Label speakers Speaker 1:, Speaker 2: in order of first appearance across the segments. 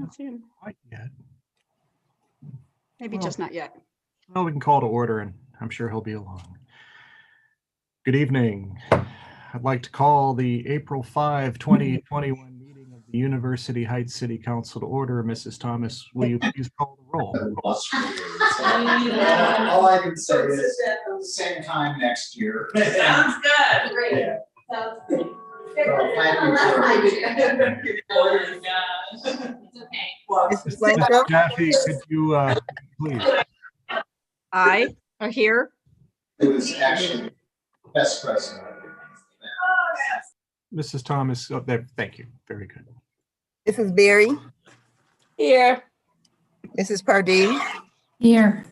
Speaker 1: Not seeing.
Speaker 2: Quite yet.
Speaker 1: Maybe
Speaker 2: Well,
Speaker 1: just not yet.
Speaker 2: Well, we can call to order and I'm sure he'll be along. Good evening. I'd like to call the April 5, 2021 meeting of the University Heights City Council to order. Mrs. Thomas, will you please call the roll?
Speaker 3: All I can say is same time next year.
Speaker 4: Sounds good. Great.
Speaker 3: Yeah.
Speaker 4: Sounds good.
Speaker 3: Well, thank you for-
Speaker 4: Oh my gosh. It's okay.
Speaker 5: Mrs. Blanco?
Speaker 2: Jackie, could you please?
Speaker 1: I are here.
Speaker 3: It was actually best president.
Speaker 2: Mrs. Thomas, oh, there, thank you. Very good.
Speaker 5: Mrs. Berry?
Speaker 4: Here.
Speaker 5: Mrs. Pardee?
Speaker 6: Here.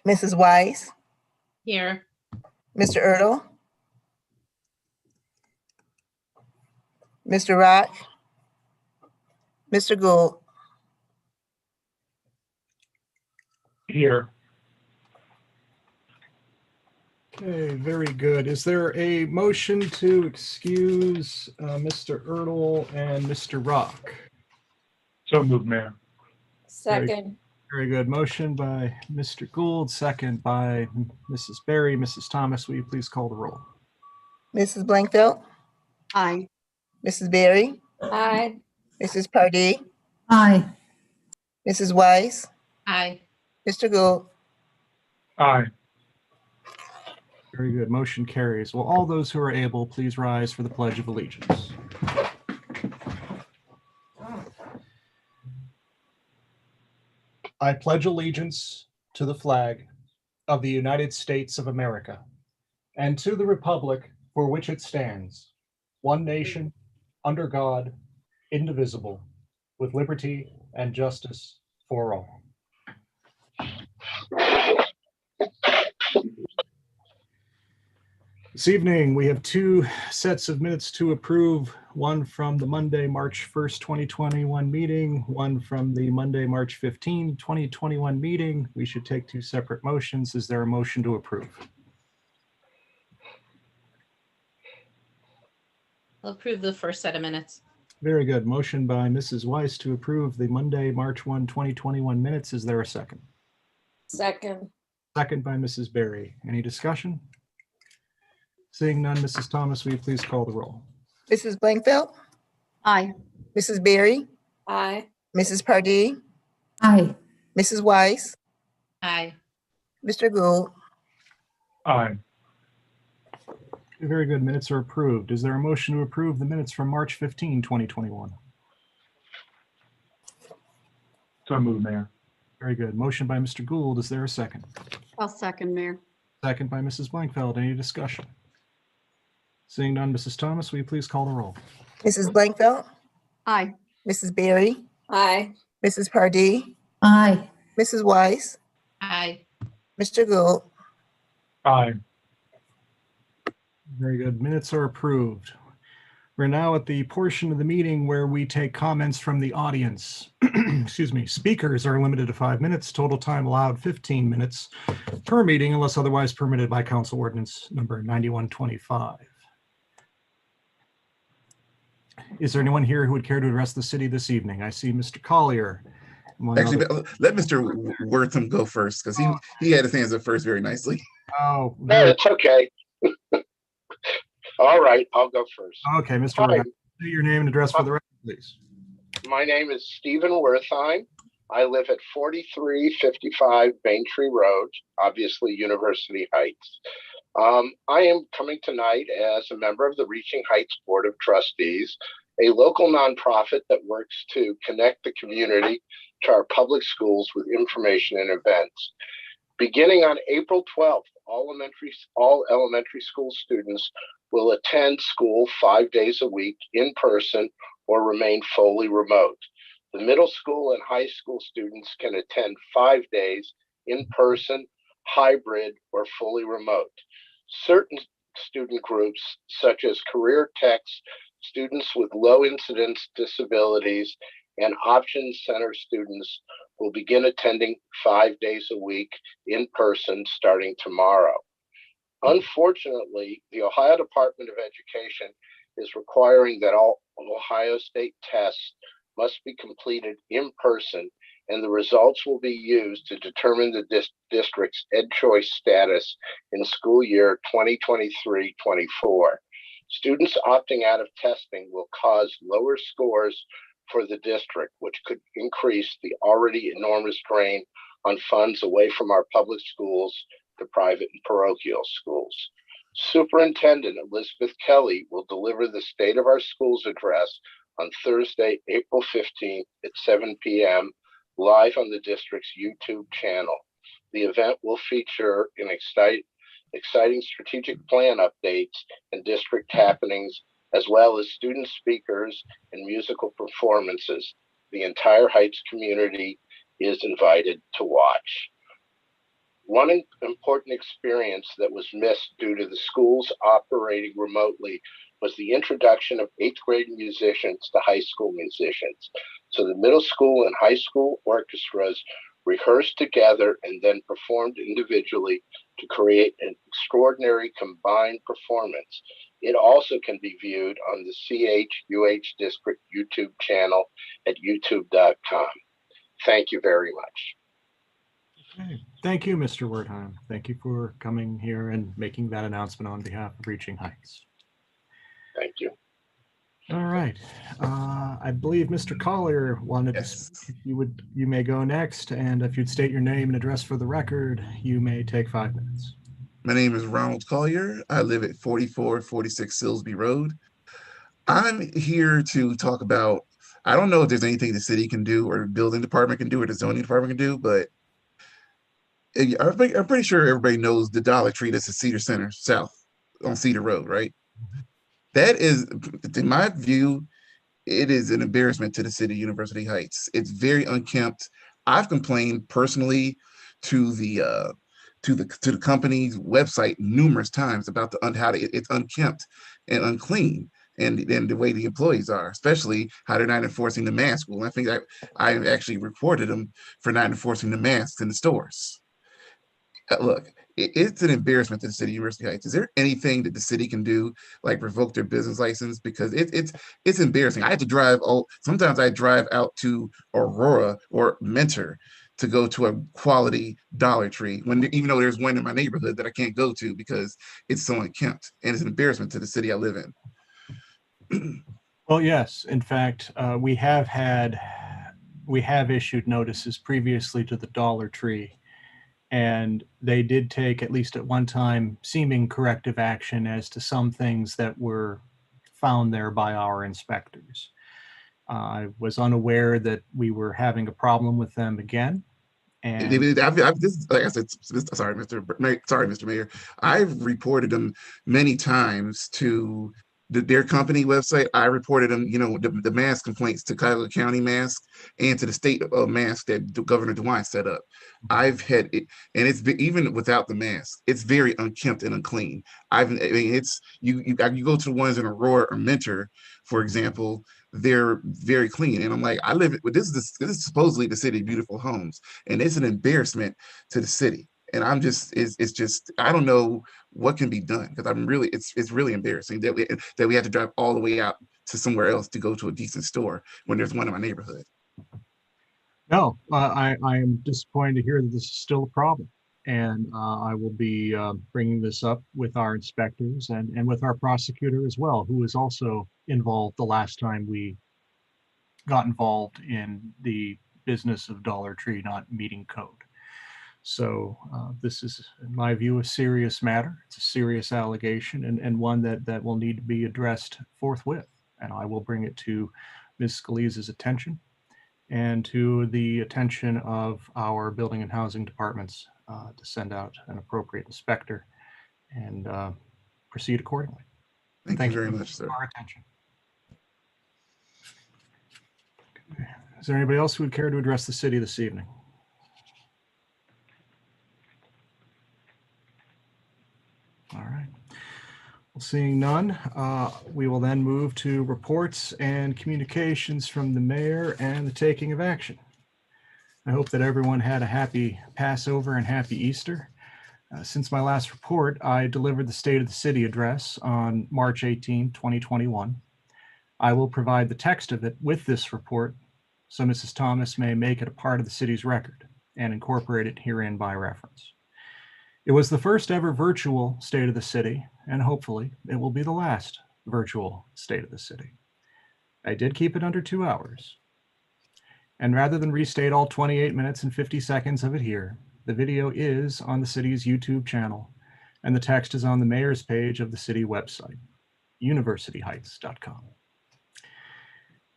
Speaker 5: Mrs. Weiss?
Speaker 4: Here.
Speaker 5: Mr. Ertl? Mr. Rock? Mr. Gould?
Speaker 2: Here. Okay, very good. Is there a motion to excuse Mr. Ertl and Mr. Rock?
Speaker 7: So moved, Mayor.
Speaker 4: Second.
Speaker 2: Very good. Motion by Mr. Gould, second by Mrs. Berry. Mrs. Thomas, will you please call the roll?
Speaker 5: Mrs. Blankfeld?
Speaker 1: I.
Speaker 5: Mrs. Berry?
Speaker 4: Aye.
Speaker 5: Mrs. Pardee?
Speaker 6: Aye.
Speaker 5: Mrs. Weiss?
Speaker 4: Aye.
Speaker 5: Mr. Gould?
Speaker 7: Aye.
Speaker 2: Very good. Motion carries. Will all those who are able please rise for the Pledge of Allegiance? I pledge allegiance to the flag of the United States of America and to the republic for which it stands, one nation, under God, indivisible, with liberty and justice for all. This evening, we have two sets of minutes to approve, one from the Monday, March 1st, 2021 meeting, one from the Monday, March 15, 2021 meeting. We should take two separate motions. Is there a motion to approve?
Speaker 4: I'll approve the first set of minutes.
Speaker 2: Very good. Motion by Mrs. Weiss to approve the Monday, March 1, 2021 minutes. Is there a second?
Speaker 4: Second.
Speaker 2: Second by Mrs. Berry. Any discussion? Seeing none, Mrs. Thomas, will you please call the roll?
Speaker 5: Mrs. Blankfeld?
Speaker 1: I.
Speaker 5: Mrs. Berry?
Speaker 4: Aye.
Speaker 5: Mrs. Pardee?
Speaker 6: Aye.
Speaker 5: Mrs. Weiss?
Speaker 4: Aye.
Speaker 5: Mr. Gould?
Speaker 7: Aye.
Speaker 2: Very good. Minutes are approved. Is there a motion to approve the minutes from March 15, 2021?
Speaker 7: So moved, Mayor.
Speaker 2: Very good. Motion by Mr. Gould. Is there a second?
Speaker 1: I'll second, Mayor.
Speaker 2: Second by Mrs. Blankfeld. Any discussion? Seeing none, Mrs. Thomas, will you please call the roll?
Speaker 5: Mrs. Blankfeld?
Speaker 1: I.
Speaker 5: Mrs. Berry?
Speaker 4: Aye.
Speaker 5: Mrs. Pardee?
Speaker 6: Aye.
Speaker 5: Mrs. Weiss?
Speaker 4: Aye.
Speaker 5: Mr. Gould?
Speaker 7: Aye.
Speaker 2: Very good. Minutes are approved. We're now at the portion of the meeting where we take comments from the audience. Excuse me. Speakers are limited to 5 minutes. Total time allowed 15 minutes per meeting unless otherwise permitted by Council Ordinance number 9125. Is there anyone here who would care to address the city this evening? I see Mr. Collier.
Speaker 8: Actually, let Mr. Wortham go first because he had his hands up first very nicely.
Speaker 2: Oh,
Speaker 9: No, it's okay. All right, I'll go first.
Speaker 2: okay, Mr.
Speaker 9: Hi.
Speaker 2: Wortham, say your name and address for the record, please.
Speaker 9: My name is Stephen Wertheim. I live at 4355 Baintree Road, obviously University Heights. I am coming tonight as a member of the Reaching Heights Board of Trustees, a local nonprofit that works to connect the community to our public schools with information and events. Beginning on April 12th, all elementary school students will attend school 5 days a week in person or remain fully remote. The middle school and high school students can attend 5 days in person, hybrid, or fully remote. Certain student groups, such as career techs, students with low incidence disabilities, and Option Center students will begin attending 5 days a week in person starting tomorrow. Unfortunately, the Ohio Department of Education is requiring that all Ohio State tests must be completed in person, and the results will be used to determine the district's Ed Choice status in school year 2023-24. Students opting out of testing will cause lower scores for the district, which could increase the already enormous drain on funds away from our public schools to private and parochial schools. Superintendent Elizabeth Kelly will deliver the State of Our Schools address on Thursday, April 15th at 7 p.m. live on the district's YouTube channel. The event will feature an exciting strategic plan updates and district happenings, as well as student speakers and musical performances. The entire Heights community is invited to watch. One important experience that was missed due to the schools operating remotely was the introduction of 8th grade musicians to high school musicians. So the middle school and high school orchestras rehearsed together and then performed individually to create an extraordinary combined performance. It also can be viewed on the CHUH District YouTube channel at youtube.com. Thank you very much.
Speaker 2: Okay. Thank you, Mr. Wertheim. Thank you for coming here and making that announcement on behalf of Reaching Heights.
Speaker 9: Thank you.
Speaker 2: All right. I believe Mr. Collier wanted to
Speaker 8: Yes.
Speaker 2: speak. You may go next, and if you'd state your name and address for the record, you may take 5 minutes.
Speaker 8: My name is Ronald Collier. I live at 4446 Silsby Road. I'm here to talk about, I don't know if there's anything the city can do or the building department can do or the zoning department can do, but I'm pretty sure everybody knows the Dollar Tree that's at Cedar Center South on Cedar Road, right? That is, in my view, it is an embarrassment to the city of University Heights. It's very unkempt. I've complained personally to the company's website numerous times about it's unkempt and unclean, and the way the employees are, especially how they're not enforcing the mask rule. I think I actually reported them for not enforcing the masks in the stores. Look, it's an embarrassment to the city of University Heights. Is there anything that the city can do, like revoke their business license? Because it's embarrassing. I have to drive. Sometimes I drive out to Aurora or Mentor to go to a quality Dollar Tree, even though there's one in my neighborhood that I can't go to because it's so unkempt, and it's an embarrassment to the city I live in.
Speaker 2: Well, yes. In fact, we have issued notices previously to the Dollar Tree, and they did take, at least at one time, seeming corrective action as to some things that were found there by our inspectors. I was unaware that we were having a problem with them again. And
Speaker 8: Like I said, sorry, Mr. Mayor. I've reported them many times to their company website. I reported them, the mask complaints to Cuyahoga County Mask and to the state mask that Governor DeWine set up. I've had it, and it's even without the mask, it's very unkempt and unclean. You go to the ones in Aurora or Mentor, for example, they're very clean. And I'm like, this is supposedly the city of beautiful homes, and it's an embarrassment to the city. And it's just, I don't know what can be done, because it's really embarrassing that we have to drive all the way out to somewhere else to go to a decent store when there's one in my neighborhood.
Speaker 2: No, I am disappointed to hear that this is still a problem. And I will be bringing this up with our inspectors and with our prosecutor as well, who was also involved the last time we got involved in the business of Dollar Tree not meeting code. So this is, in my view, a serious matter. It's a serious allegation, and one that will need to be addressed forthwith. And I will bring it to Ms. Scalise's attention and to the attention of our building and housing departments to send out an appropriate inspector and proceed accordingly.
Speaker 8: Thank you very much, sir.
Speaker 2: For our attention. Okay. Is there anybody else who would care to address the city this evening? All right. Well, seeing none, we will then move to reports and communications from the mayor and the taking of action. I hope that everyone had a happy Passover and happy Easter. Since my last report, I delivered the State of the City address on March 18, 2021. I will provide the text of it with this report so Mrs. Thomas may make it a part of the city's record and incorporate it herein by reference. It was the first ever virtual State of the City, and hopefully it will be the last virtual State of the City. I did keep it under 2 hours. And rather than restate all 28 minutes and 50 seconds of it here, the video is on the city's YouTube channel, and the text is on the mayor's page of the city website, universityheights.com.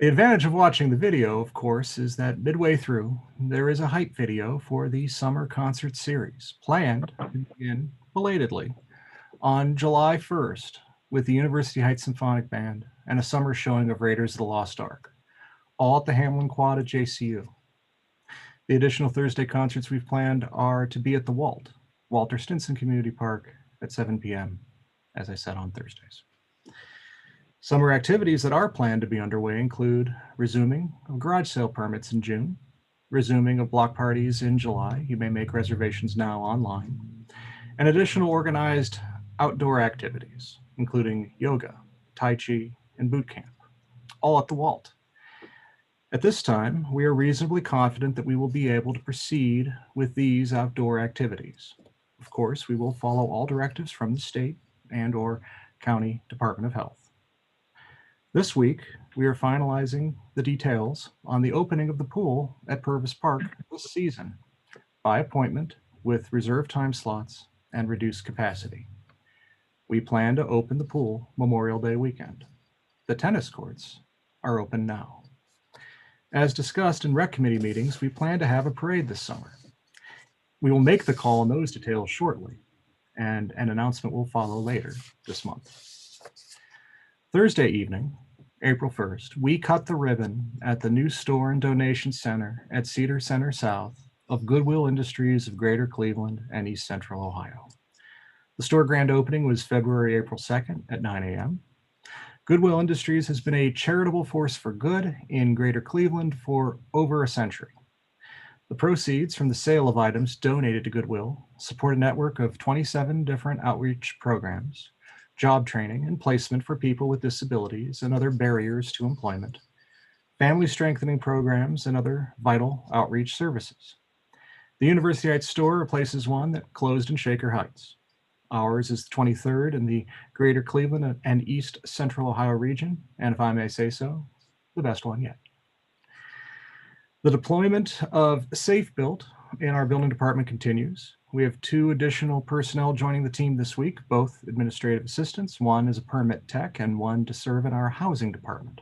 Speaker 2: The advantage of watching the video, of course, is that midway through, there is a hype video for the summer concert series planned to begin belatedly on July 1st with the University Heights Symphonic Band and a summer showing of Raiders of the Lost Ark, all at the Hamlin Quad at JCU. The additional Thursday concerts we've planned are to be at the Walter Stinson Community Park at 7 p.m., as I said, on Thursdays. Summer activities that are planned to be underway include resuming of garage sale permits in June, resuming of block parties in July. You may make reservations now online, and additional organized outdoor activities, including yoga, Tai Chi, and boot camp, all at the Walt. At this time, we are reasonably confident that we will be able to proceed with these outdoor activities. Of course, we will follow all directives from the state and/or county Department of Health. This week, we are finalizing the details on the opening of the pool at Purvis Park this season by appointment with reserved time slots and reduced capacity. We plan to open the pool Memorial Day weekend. The tennis courts are open now. As discussed in rec committee meetings, we plan to have a parade this summer. We will make the call on those details shortly, and an announcement will follow later this month. Thursday evening, April 1st, we cut the ribbon at the new store and donation center at Cedar Center South of Goodwill Industries of Greater Cleveland and East Central Ohio. The store grand opening was April 2nd at 9 a.m. Goodwill Industries has been a charitable force for good in Greater Cleveland for over a century. The proceeds from the sale of items donated to Goodwill support a network of 27 different outreach programs, job training and placement for people with disabilities and other barriers to employment, family strengthening programs, and other vital outreach services. The University Heights store replaces one that closed in Shaker Heights. Ours is the 23rd in the Greater Cleveland and East Central Ohio region, and if I may say so, the best one yet. The deployment of Safe Built in our building department continues. We have 2 additional personnel joining the team this week, both administrative assistants. One is a permit tech and one to serve in our housing department.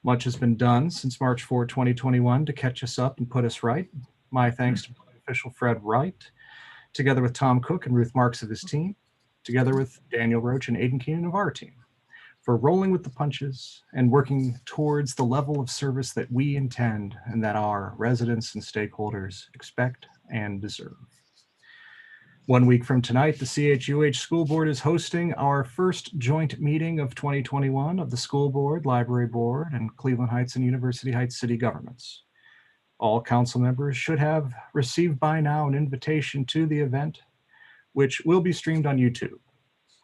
Speaker 2: Much has been done since March 4, 2021 to catch us up and put us right. My thanks to official Fred Wright, together with Tom Cook and Ruth Marks of his team, together with Daniel Roach and Aiden Keenan of our team, for rolling with the punches and working towards the level of service that we intend and that our residents and stakeholders expect and deserve. 1 week from tonight, the CHUH School Board is hosting our first joint meeting of 2021 of the School Board, Library Board, and Cleveland Heights and University Heights City Governments. All council members should have received by now an invitation to the event, which will be streamed on YouTube.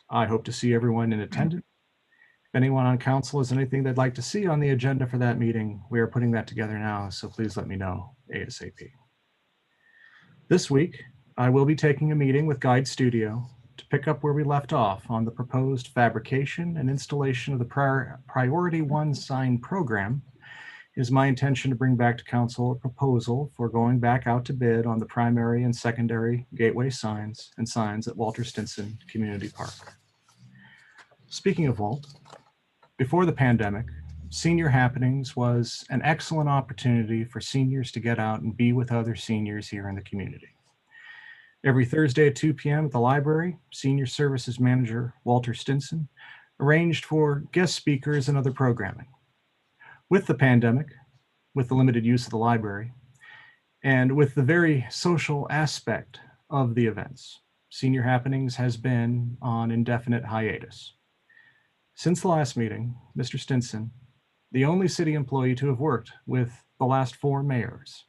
Speaker 2: I hope to see everyone in attendance. If anyone on council has anything they'd like to see on the agenda for that meeting, we are putting that together now, so please let me know ASAP. This week, I will be taking a meeting with Guide Studio to pick up where we left off on the proposed fabrication and installation of the Priority 1 sign program. It is my intention to bring back to council a proposal for going back out to bid on the primary and secondary gateway signs and signs at Walter Stinson Community Park. Speaking of Walt, before the pandemic, Senior Happenings was an excellent opportunity for seniors to get out and be with other seniors here in the community. Every Thursday at 2 p.m. at the library, Senior Services Manager Walter Stinson arranged for guest speakers and other programming. With the pandemic, with the limited use of the library, and with the very social aspect of the events, Senior Happenings has been on indefinite hiatus. Since the last meeting, Mr. Stinson, the only city employee to have worked with the last 4 mayors,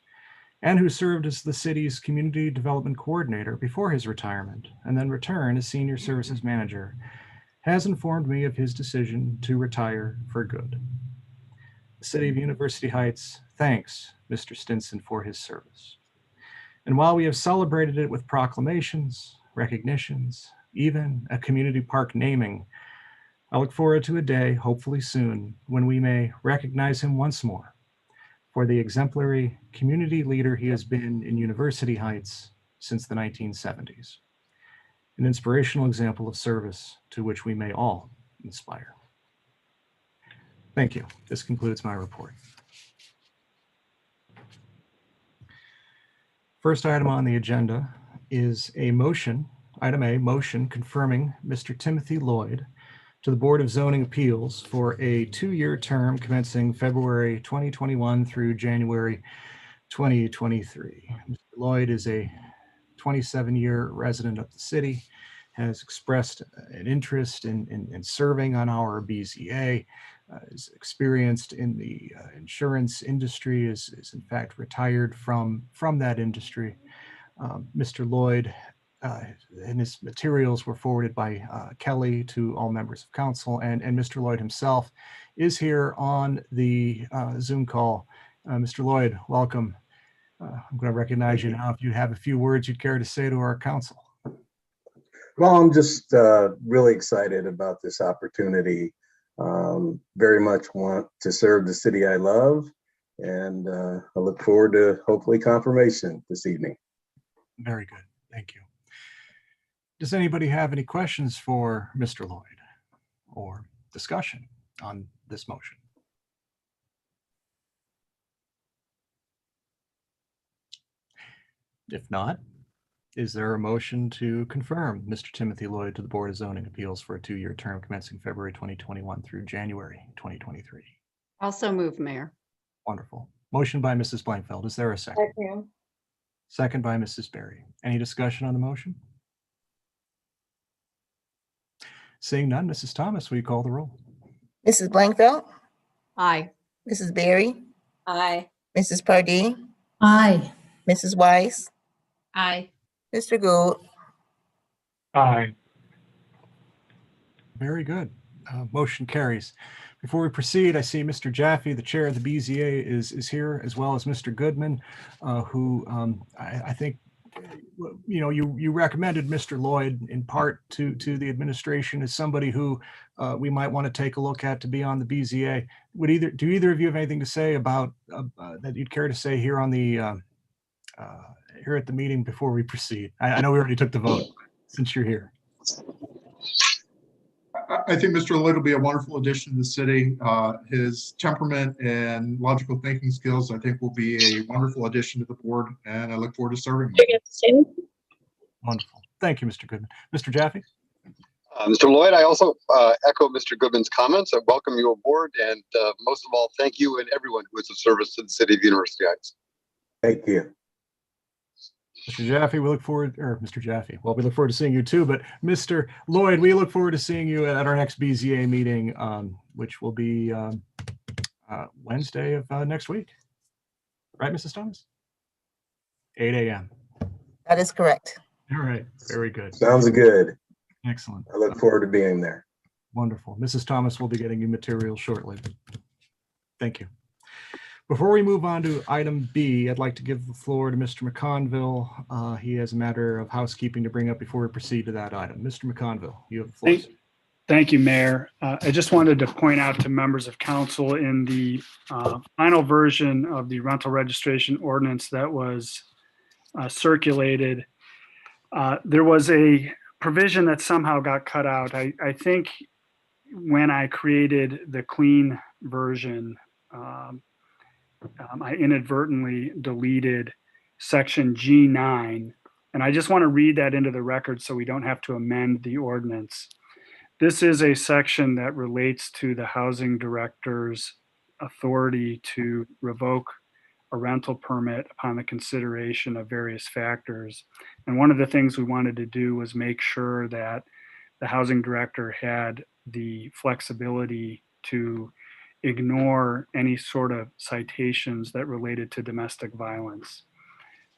Speaker 2: and who served as the city's community development coordinator before his retirement and then returned as Senior Services Manager, has informed me of his decision to retire for good. City of University Heights thanks Mr. Stinson for his service. And while we have celebrated it with proclamations, recognitions, even a community park naming, I look forward to a day, hopefully soon, when we may recognize him once more for the exemplary community leader he has been in University Heights since the 1970s. An inspirational example of service to which we may all inspire. Thank you. This concludes my report. First item on the agenda is a motion, item A, motion confirming Mr. Timothy Lloyd to the Board of Zoning Appeals for a 2-year term commencing February 2021 through January 2023. Mr. Lloyd is a 27-year resident of the city, has expressed an interest in serving on our BZA, is experienced in the insurance industry, is in fact retired from that industry. Mr. Lloyd and his materials were forwarded by Kelly to all members of council, and Mr. Lloyd himself is here on the Zoom call. Mr. Lloyd, welcome. I'm going to recognize you now. If you have a few words you'd care to say to our council.
Speaker 10: Well, I'm just really excited about this opportunity. Very much want to serve the city I love, and I look forward to hopefully confirmation this evening.
Speaker 2: Very good. Thank you. Does anybody have any questions for Mr. Lloyd or discussion on this motion? If not, is there a motion to confirm Mr. Timothy Lloyd to the Board of Zoning Appeals for a 2-year term commencing February 2021 through January 2023?
Speaker 1: Also move, Mayor.
Speaker 2: Wonderful. Motion by Mrs. Blankfeld. Is there a second? Second by Mrs. Berry. Any discussion on the motion? Seeing none, Mrs. Thomas, will you call the roll?
Speaker 5: Mrs. Blankfeld,
Speaker 1: Aye.
Speaker 5: Mrs. Berry,
Speaker 4: Aye.
Speaker 5: Mrs. Pardee,
Speaker 6: Aye.
Speaker 5: Mrs. Weiss,
Speaker 4: Aye.
Speaker 5: Mr. Gould,
Speaker 7: Aye.
Speaker 2: Very good. Motion carries. Before we proceed, I see Mr. Jaffe, the chair of the BZA, is here, as well as Mr. Goodman, who I think, you recommended Mr. Lloyd in part to the administration as somebody who we might want to take a look at to be on the BZA. Do either of you have anything to say about that you'd care to say here on the here at the meeting before we proceed? I know we already took the vote since you're here.
Speaker 11: I think Mr. Lloyd will be a wonderful addition to the city. His temperament and logical thinking skills, I think, will be a wonderful addition to the board, and I look forward to serving him.
Speaker 2: Wonderful. Thank you, Mr. Goodman. Mr. Jaffe?
Speaker 12: Mr. Lloyd, I also echo Mr. Goodman's comments. I welcome you aboard, and most of all, thank you and everyone who is of service to the city of University Heights.
Speaker 10: Thank you.
Speaker 2: Mr. Jaffe, we look forward, or Mr. Jaffe, well, we look forward to seeing you too, but Mr. Lloyd, we look forward to seeing you at our next BZA meeting, which will be Wednesday of next week. Right, Mrs. Thomas? 8 a.m.
Speaker 5: that is correct.
Speaker 2: All right, very good.
Speaker 10: Sounds good.
Speaker 2: Excellent.
Speaker 10: I look forward to being there.
Speaker 2: Wonderful. Mrs. Thomas will be getting you material shortly. Thank you. Before we move on to item B, I'd like to give the floor to Mr. McConville. He has a matter of housekeeping to bring up before we proceed to that item. Mr. McConville, you have the floor.
Speaker 13: Thank you, Mayor. I just wanted to point out to members of council in the final version of the rental registration ordinance that was circulated, there was a provision that somehow got cut out. I think when I created the clean version, I inadvertently deleted section G9, and I just want to read that into the record so we don't have to amend the ordinance. This is a section that relates to the housing director's authority to revoke a rental permit upon the consideration of various factors. And one of the things we wanted to do was make sure that the housing director had the flexibility to ignore any sort of citations that related to domestic violence.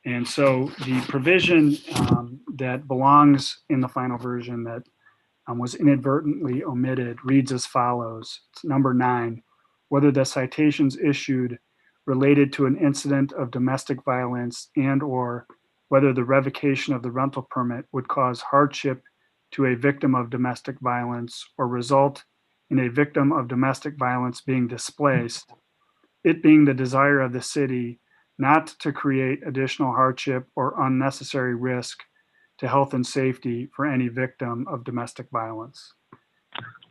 Speaker 13: And so the provision that belongs in the final version that was inadvertently omitted reads as follows. It's number 9. whether the citations issued related to an incident of domestic violence and/or whether the revocation of the rental permit would cause hardship to a victim of domestic violence or result in a victim of domestic violence being displaced, it being the desire of the city not to create additional hardship or unnecessary risk to health and safety for any victim of domestic violence.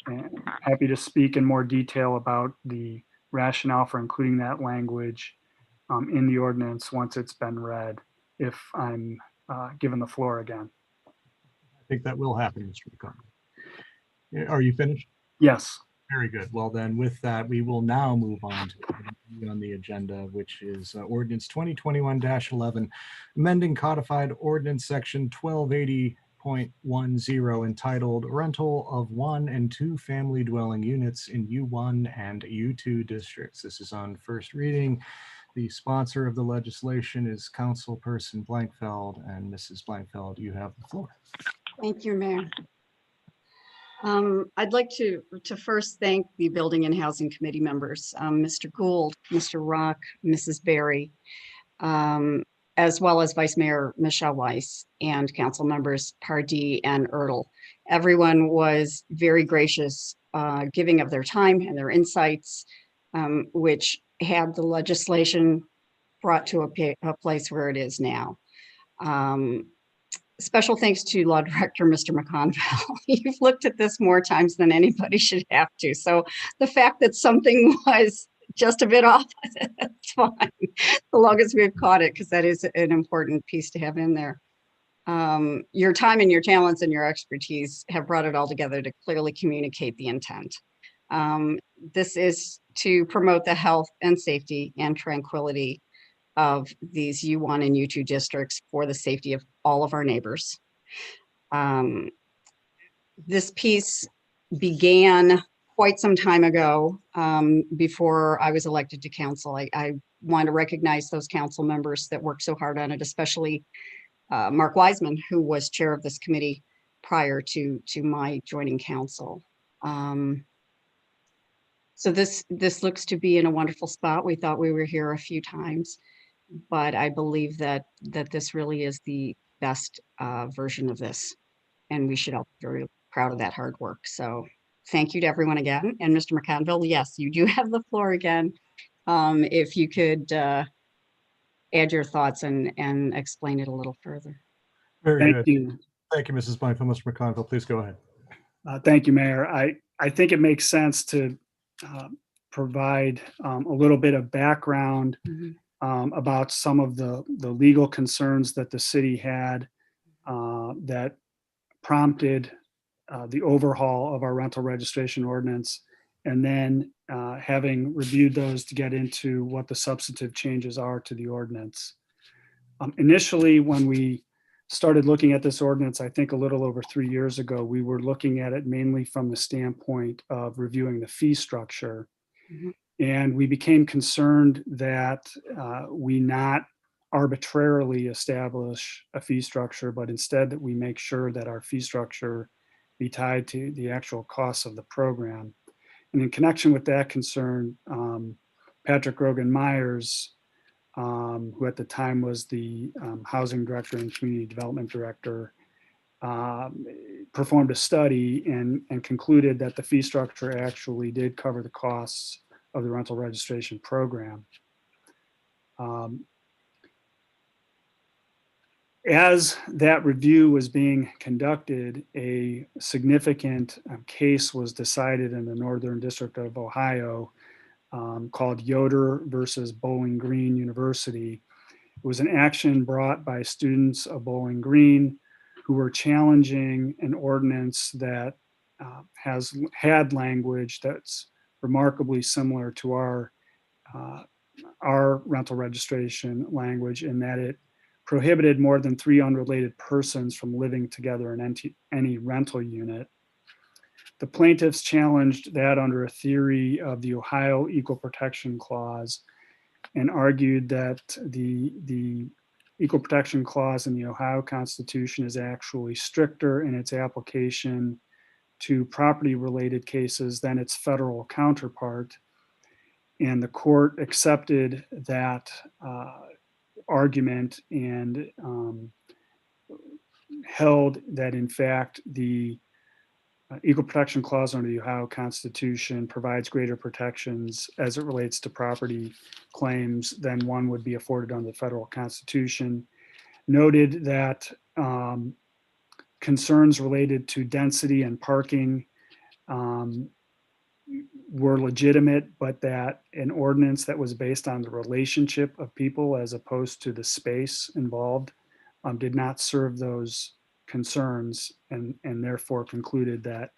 Speaker 13: And happy to speak in more detail about the rationale for including that language in the ordinance once it's been read, if I'm given the floor again.
Speaker 2: I think that will happen, Mr. McCarville. Are you finished?
Speaker 13: Yes.
Speaker 2: Very good. Well, then with that, we will now move on to item B on the agenda, which is ordinance 2021-11, amending codified ordinance section 1280.10 entitled rental of 1 and 2 family dwelling units in U1 and U2 districts. This is on first reading. The sponsor of the legislation is Councilperson Blankfeld, and Mrs. Blankfeld, you have the floor.
Speaker 1: Thank you, Mayor. I'd like to first thank the Building and Housing Committee members, Mr. Gould, Mr. Rock, Mrs. Berry, as well as Vice Mayor Michelle Weiss and Council members Pardee and Ertl. Everyone was very gracious, giving of their time and their insights, which had the legislation brought to a place where it is now. Special thanks to Law Director, Mr. McConville. You've looked at this more times than anybody should have to. So the fact that something was just a bit off, that's fine. As long as we've caught it, because that is an important piece to have in there. Your time and your talents and your expertise have brought it all together to clearly communicate the intent. This is to promote the health and safety and tranquility of these U1 and U2 districts for the safety of all of our neighbors. This piece began quite some time ago, before I was elected to council. I want to recognize those council members that worked so hard on it, especially Mark Wiseman, who was chair of this committee prior to my joining council. So this looks to be in a wonderful spot. We thought we were here a few times, but I believe that this really is the best version of this, and we should all be very proud of that hard work. So thank you to everyone again. And Mr. McConville, yes, you do have the floor again. If you could add your thoughts and explain it a little further.
Speaker 2: Very
Speaker 13: Thank
Speaker 2: good.
Speaker 13: you.
Speaker 2: Thank you, Mrs. Blankfeld. Mr. McConville, please go ahead.
Speaker 13: Thank you, Mayor. I think it makes sense to provide a little bit of background about some of the legal concerns that the city had that prompted the overhaul of our rental registration ordinance, and then having reviewed those to get into what the substantive changes are to the ordinance. Initially, when we started looking at this ordinance, I think a little over 3 years ago, we were looking at it mainly from the standpoint of reviewing the fee structure. And we became concerned that we not arbitrarily establish a fee structure, but instead that we make sure that our fee structure be tied to the actual costs of the program. And in connection with that concern, Patrick Rogan Myers, who at the time was the housing director and community development director, performed a study and concluded that the fee structure actually did cover the costs of the rental registration program. As that review was being conducted, a significant case was decided in the Northern District of Ohio called Yoder versus Bowling Green University. It was an action brought by students of Bowling Green who were challenging an ordinance that had language that's remarkably similar to our rental registration language, in that it prohibited more than 3 unrelated persons from living together in any rental unit. The plaintiffs challenged that under a theory of the Ohio Equal Protection Clause and argued that the Equal Protection Clause in the Ohio Constitution is actually stricter in its application to property-related cases than its federal counterpart, And the court accepted that argument and held that in fact the Equal Protection Clause under the Ohio Constitution provides greater protections as it relates to property claims than one would be afforded under the federal Constitution. Noted that concerns related to density and parking were legitimate, but that an ordinance that was based on the relationship of people as opposed to the space involved did not serve those concerns, and therefore concluded that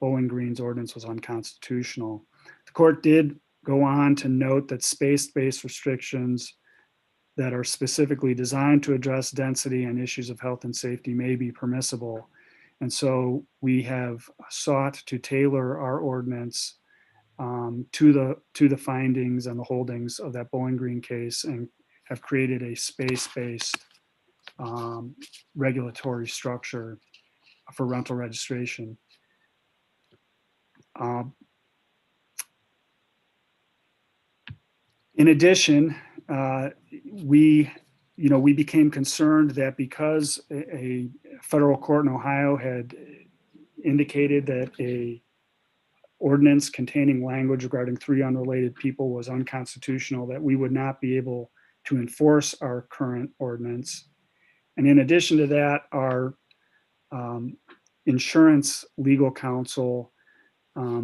Speaker 13: Bowling Green's ordinance was unconstitutional. The court did go on to note that space-based restrictions that are specifically designed to address density and issues of health and safety may be permissible. And so we have sought to tailor our ordinance to the findings and the holdings of that Bowling Green case, and have created a space-based regulatory structure for rental registration. In addition, we became concerned that because a federal court in Ohio had indicated that a ordinance containing language regarding 3 unrelated people was unconstitutional, that we would not be able to enforce our current ordinance. And in addition to that, our insurance legal counsel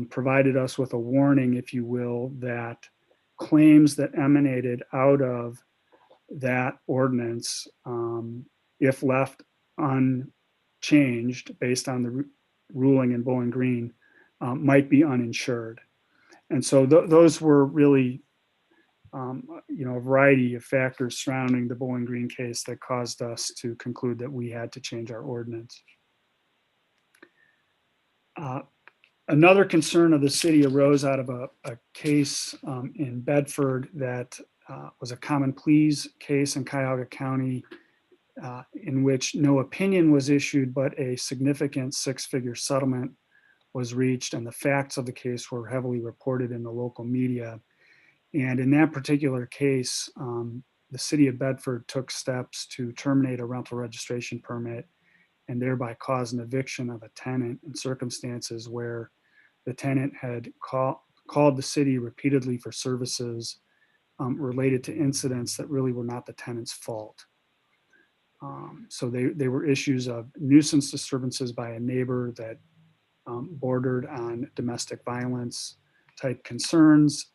Speaker 13: provided us with a warning, if you will, that claims that emanated out of that ordinance, if left unchanged based on the ruling in Bowling Green, might be uninsured. And so those were really a variety of factors surrounding the Bowling Green case that caused us to conclude that we had to change our ordinance. Another concern of the city arose out of a case in Bedford that was a common pleas case in Cuyahoga County, in which no opinion was issued, but a significant 6-figure settlement was reached, and the facts of the case were heavily reported in the local media. And in that particular case, the city of Bedford took steps to terminate a rental registration permit and thereby cause an eviction of a tenant in circumstances where the tenant had called the city repeatedly for services related to incidents that really were not the tenant's fault. So they were issues of nuisance disturbances by a neighbor that bordered on domestic violence type concerns,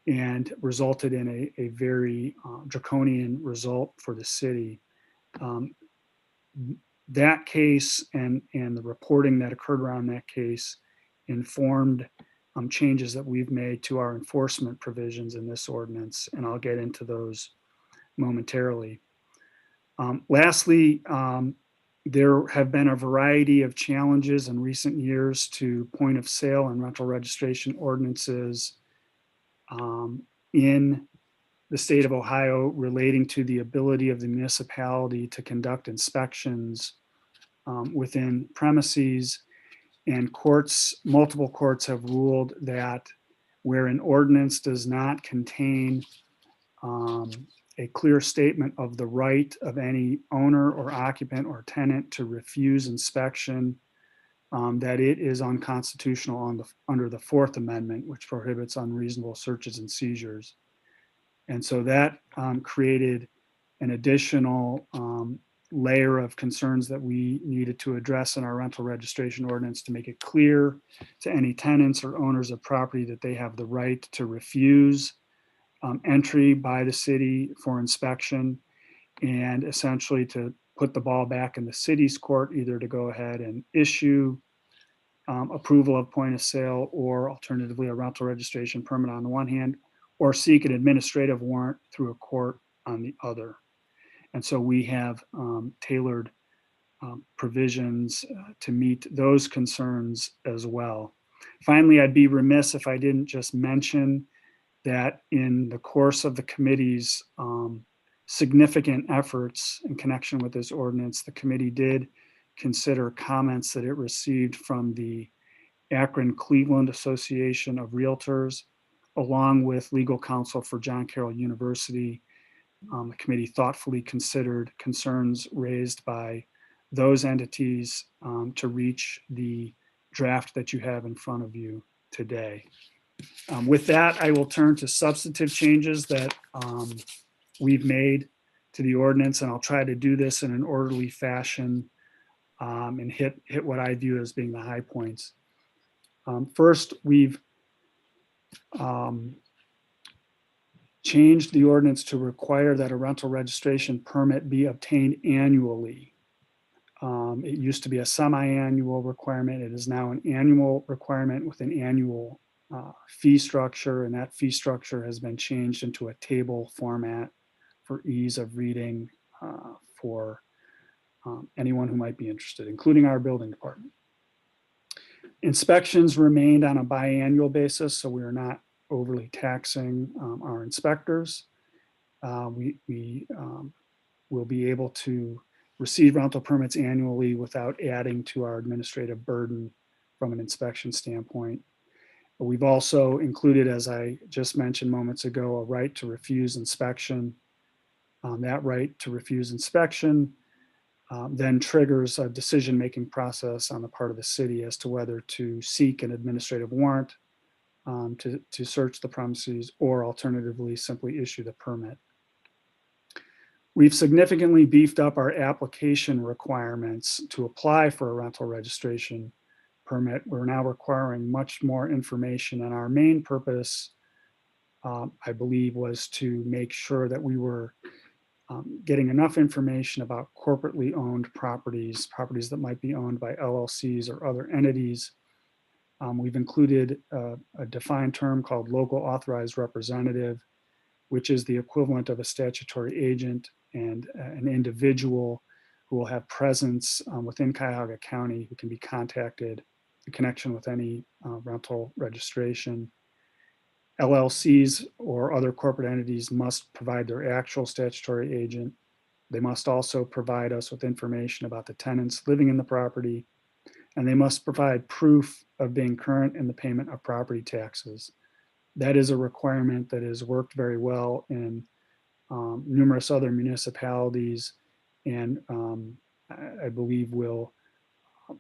Speaker 13: and resulted in a very draconian result for the city. That case and the reporting that occurred around that case informed changes that we've made to our enforcement provisions in this ordinance, and I'll get into those momentarily. Lastly, there have been a variety of challenges in recent years to point of sale and rental registration ordinances in the state of Ohio relating to the ability of the municipality to conduct inspections within premises. And multiple courts have ruled that where an ordinance does not contain a clear statement of the right of any owner or occupant or tenant to refuse inspection, that it is unconstitutional under the Fourth Amendment, which prohibits unreasonable searches and seizures. And so that created an additional layer of concerns that we needed to address in our rental registration ordinance to make it clear to any tenants or owners of property that they have the right to refuse entry by the city for inspection, and essentially to put the ball back in the city's court, either to go ahead and issue approval of point of sale, or alternatively a rental registration permit on the one hand, or seek an administrative warrant through a court on the other. And so we have tailored provisions to meet those concerns as well. Finally, I'd be remiss if I didn't just mention that in the course of the committee's significant efforts in connection with this ordinance, the committee did consider comments that it received from the Akron Cleveland Association of Realtors, along with legal counsel for John Carroll University. The committee thoughtfully considered concerns raised by those entities to reach the draft that you have in front of you today. With that, I will turn to substantive changes that we've made to the ordinance, and I'll try to do this in an orderly fashion and hit what I view as being the high points. First, we've changed the ordinance to require that a rental registration permit be obtained annually. It used to be a semi-annual requirement. It is now an annual requirement with an annual fee structure, and that fee structure has been changed into a table format for ease of reading for anyone who might be interested, including our building department. Inspections remained on a biannual basis, so we are not overly taxing our inspectors. We will be able to receive rental permits annually without adding to our administrative burden from an inspection standpoint. But we've also included, as I just mentioned moments ago, a right to refuse inspection. That right to refuse inspection then triggers a decision-making process on the part of the city as to whether to seek an administrative warrant to search the premises, or alternatively simply issue the permit. We've significantly beefed up our application requirements to apply for a rental registration permit. We're now requiring much more information, and our main purpose, I believe, was to make sure that we were getting enough information about corporately owned properties that might be owned by LLCs or other entities. We've included a defined term called local authorized representative, which is the equivalent of a statutory agent and an individual who will have presence within Cuyahoga County, who can be contacted in connection with any rental registration. LLCs or other corporate entities must provide their actual statutory agent. They must also provide us with information about the tenants living in the property, and they must provide proof of being current in the payment of property taxes. That is a requirement that has worked very well in numerous other municipalities, and I believe will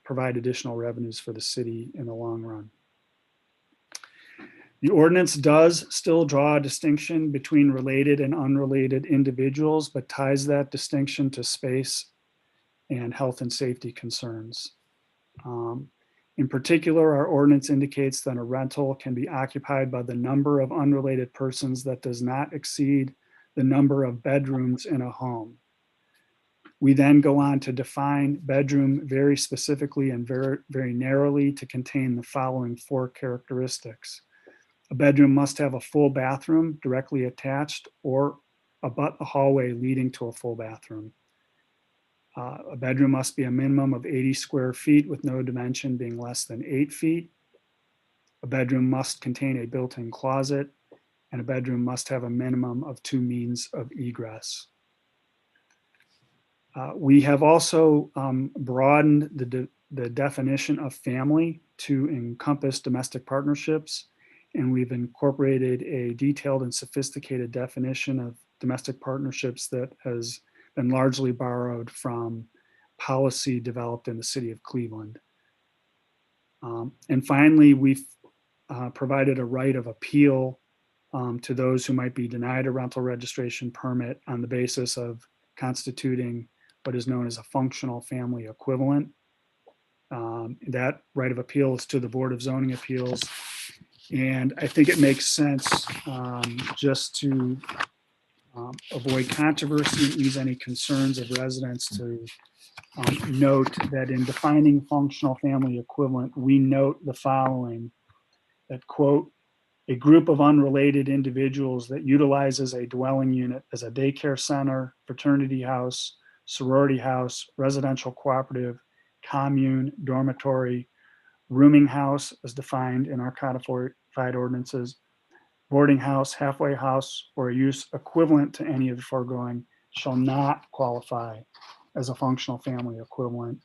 Speaker 13: provide additional revenues for the city in the long run. The ordinance does still draw a distinction between related and unrelated individuals, but ties that distinction to space and health and safety concerns. In particular, our ordinance indicates that a rental can be occupied by the number of unrelated persons that does not exceed the number of bedrooms in a home. We then go on to define bedroom very specifically and very narrowly to contain the following 4 characteristics. A bedroom must have a full bathroom directly attached or abut the hallway leading to a full bathroom. A bedroom must be a minimum of 80 square feet with no dimension being less than 8 feet. A bedroom must contain a built-in closet, and a bedroom must have a minimum of 2 means of egress. We have also broadened the definition of family to encompass domestic partnerships, and we've incorporated a detailed and sophisticated definition of domestic partnerships that has been largely borrowed from policy developed in the city of Cleveland. And finally, we've provided a right of appeal to those who might be denied a rental registration permit on the basis of constituting what is known as a functional family equivalent. That right of appeal is to the Board of Zoning Appeals. And I think it makes sense just to avoid controversy and ease any concerns of residents to note that in defining functional family equivalent, we note the following, that quote, a group of unrelated individuals that utilizes a dwelling unit as a daycare center, fraternity house, sorority house, residential cooperative, commune, dormitory, rooming house as defined in our codified ordinances, boarding house, halfway house, or a use equivalent to any of the foregoing shall not qualify as a functional family equivalent.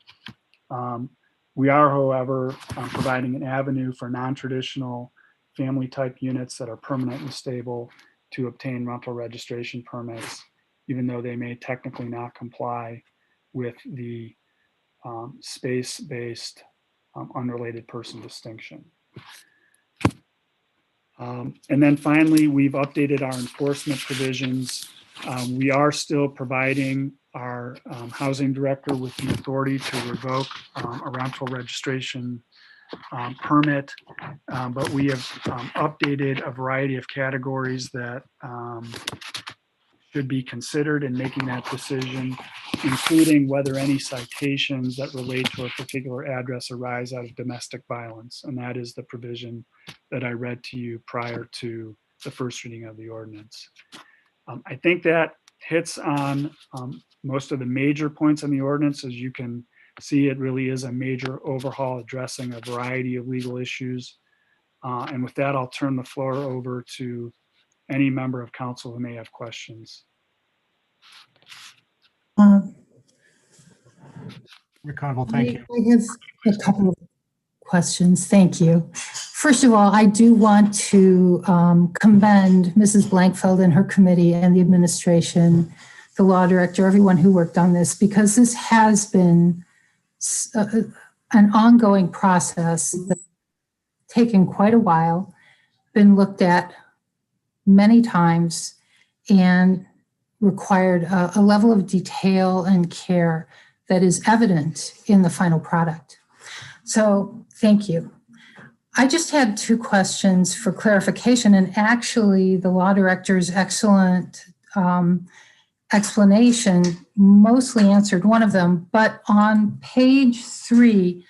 Speaker 13: We are, however, providing an avenue for non-traditional family type units that are permanent and stable to obtain rental registration permits, even though they may technically not comply with the space-based unrelated person distinction. And then finally, we've updated our enforcement provisions. We are still providing our housing director with the authority to revoke a rental registration permit, but we have updated a variety of categories that should be considered in making that decision, including whether any citations that relate to a particular address arise out of domestic violence. And that is the provision that I read to you prior to the first reading of the ordinance. I think that hits on most of the major points in the ordinance. As you can see, it really is a major overhaul addressing a variety of legal issues. And with that, I'll turn the floor over to any member of council who may have questions.
Speaker 2: McConville, thank you.
Speaker 6: I have a couple of questions. Thank you. First of all, I do want to commend Mrs. Blankfeld and her committee and the administration, the law director, everyone who worked on this, because this has been an ongoing process that's taken quite a while, been looked at many times, and required a level of detail and care that is evident in the final product. So thank you. I just had two questions for clarification, and actually the law director's excellent explanation mostly answered one of them, but on page 3,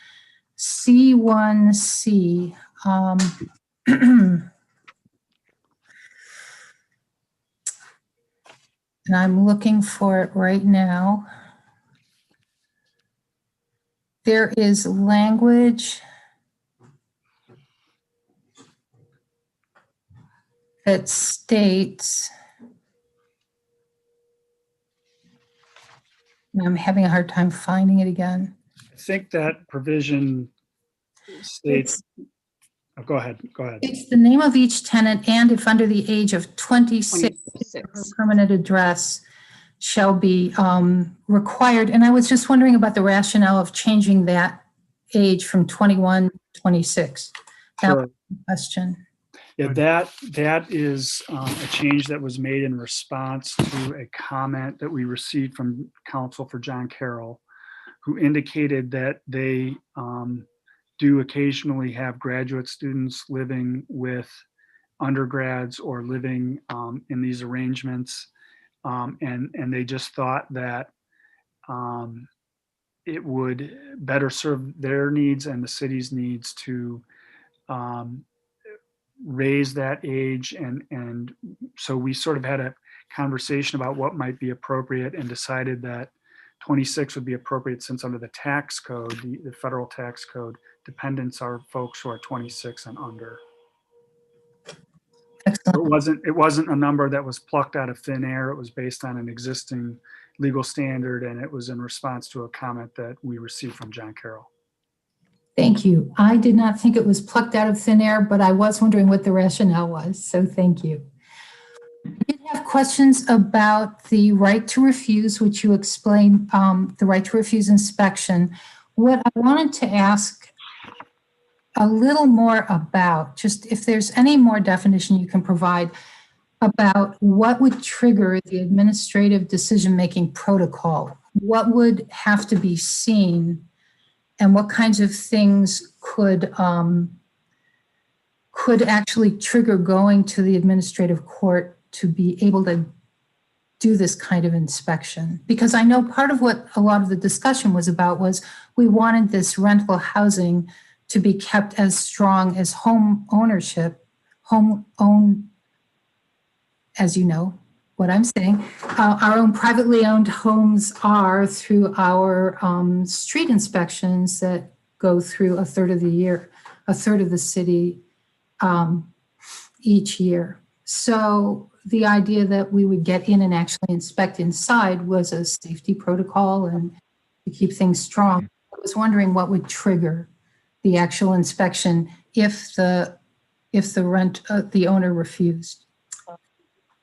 Speaker 6: C1C, and I'm looking for it right now. There is language that states, and I'm having a hard time finding it again.
Speaker 13: I think that provision states, go ahead.
Speaker 6: It's the name of each tenant, and if under the age of 26, a permanent address shall be required. And I was just wondering about the rationale of changing that age from 21 to 26. That was the question.
Speaker 13: Yeah, that is a change that was made in response to a comment that we received from counsel for John Carroll, who indicated that they do occasionally have graduate students living with undergrads or living in these arrangements. And they just thought that it would better serve their needs and the city's needs to raise that age. And so we sort of had a conversation about what might be appropriate and decided that 26 would be appropriate, since under the tax code, the federal tax code, dependents are folks who are 26 and under.
Speaker 6: Excellent.
Speaker 13: It wasn't a number that was plucked out of thin air. It was based on an existing legal standard, and it was in response to a comment that we received from John Carroll.
Speaker 6: Thank you. I did not think it was plucked out of thin air, but I was wondering what the rationale was. So thank you. I did have questions about the right to refuse, which you explained, the right to refuse inspection. What I wanted to ask a little more about, just if there's any more definition you can provide about what would trigger the administrative decision-making protocol. What would have to be seen, and what kinds of things could actually trigger going to the administrative court to be able to do this kind of inspection? Because I know part of what a lot of the discussion was about was we wanted this rental housing to be kept as strong as home ownership, as you know what I'm saying, our own privately owned homes are through our street inspections that go through a third of the city each year. So the idea that we would get in and actually inspect inside was a safety protocol and to keep things strong. I was wondering what would trigger the actual inspection if the if the owner refused?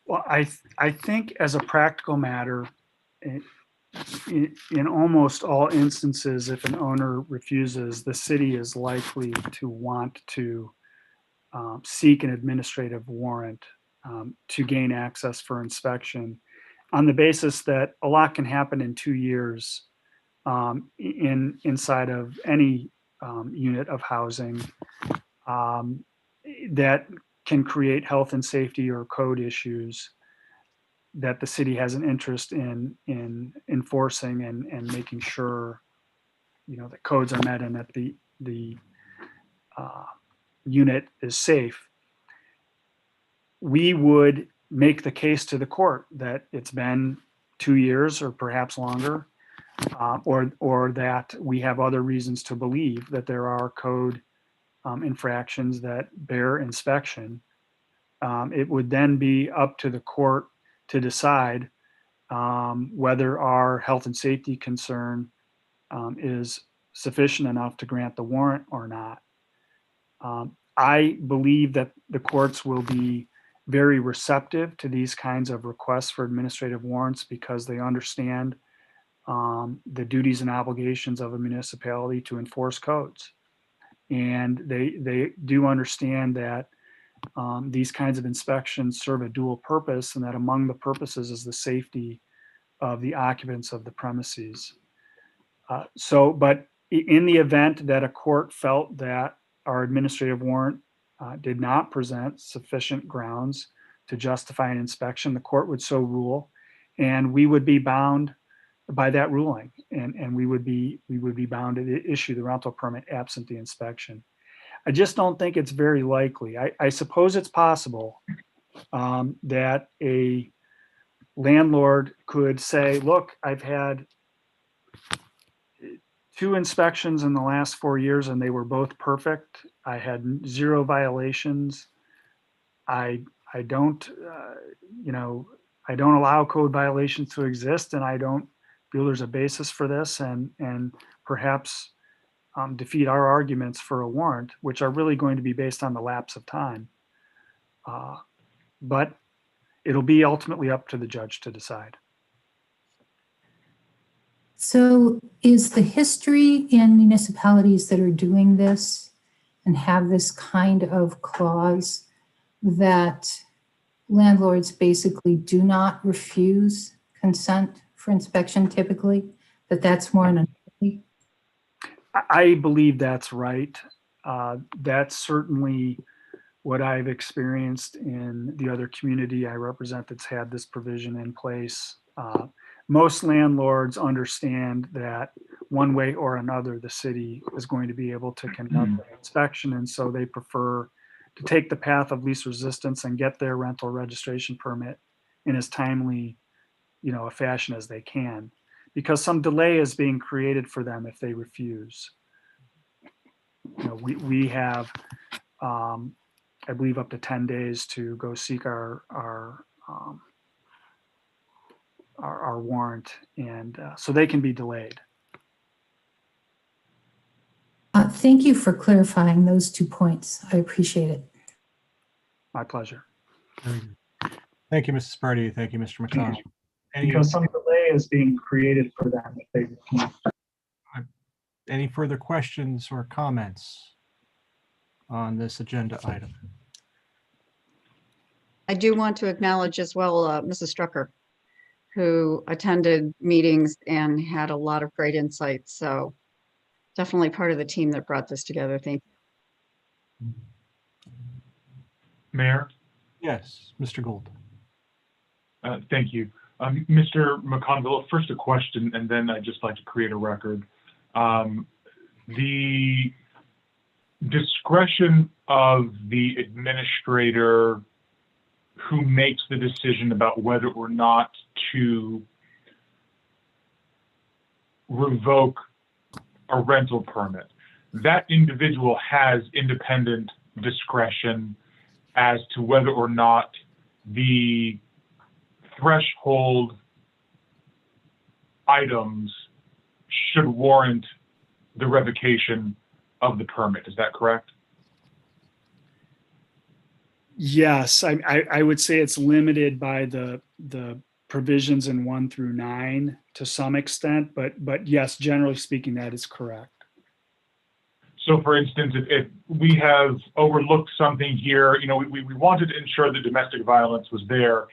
Speaker 13: Well, I think as a practical matter, in almost all instances, if an owner refuses, the city is likely to want to seek an administrative warrant to gain access for inspection on the basis that a lot can happen in 2 years inside of any unit of housing that can create health and safety or code issues that the city has an interest in enforcing and making sure, that codes are met and that the unit is safe. We would make the case to the court that it's been 2 years or perhaps longer, or that we have other reasons to believe that there are code infractions that bear inspection. It would then be up to the court to decide whether our health and safety concern is sufficient enough to grant the warrant or not. I believe that the courts will be very receptive to these kinds of requests for administrative warrants because they understand the duties and obligations of a municipality to enforce codes. And they do understand that these kinds of inspections serve a dual purpose, and that among the purposes is the safety of the occupants of the premises. But in the event that a court felt that our administrative warrant did not present sufficient grounds to justify an inspection, the court would so rule, and we would be bound by that ruling, and we would be bound to issue the rental permit absent the inspection. I just don't think it's very likely. I suppose it's possible that a landlord could say, look, I've had 2 inspections in the last 4 years and they were both perfect. I had 0 violations. I don't, I don't allow code violations to exist, and I don't feel there's a basis for this, and perhaps defeat our arguments for a warrant, which are really going to be based on the lapse of time. But it'll be ultimately up to the judge to decide.
Speaker 6: So is the history in municipalities that are doing this and have this kind of clause that landlords basically do not refuse consent for inspection typically, that's more an anomaly?
Speaker 13: I believe that's right. That's certainly what I've experienced in the other community I represent that's had this provision in place. Most landlords understand that one way or another, the city is going to be able to conduct an inspection, and so they prefer to take the path of least resistance and get their rental registration permit in as timely, a fashion as they can, because some delay is being created for them if they refuse. We have, I believe, up to 10 days to go seek our warrant, and so they can be delayed.
Speaker 6: Thank you for clarifying those 2 points. I appreciate it.
Speaker 13: My pleasure.
Speaker 2: Thank you, Mrs. Pardee. Thank you, Mr. McConnell.
Speaker 13: Because some delay is being created for them if they refuse.
Speaker 2: Any further questions or comments on this agenda item?
Speaker 1: I do want to acknowledge as well Mrs. Strucker, who attended meetings and had a lot of great insights. So definitely part of the team that brought this together. Thank you.
Speaker 7: Mayor?
Speaker 2: Yes, Mr. Gould.
Speaker 7: Thank you. Mr. McConville, first a question, and then I'd just like to create a record. The discretion of the administrator who makes the decision about whether or not to revoke a rental permit, that individual has independent discretion as to whether or not the threshold items should warrant the revocation of the permit. Is that correct?
Speaker 13: Yes, I would say it's limited by the provisions in 1 through 9 to some extent, but yes, generally speaking, that is correct.
Speaker 7: So for instance, if we have overlooked something here, we wanted to ensure that domestic violence was there,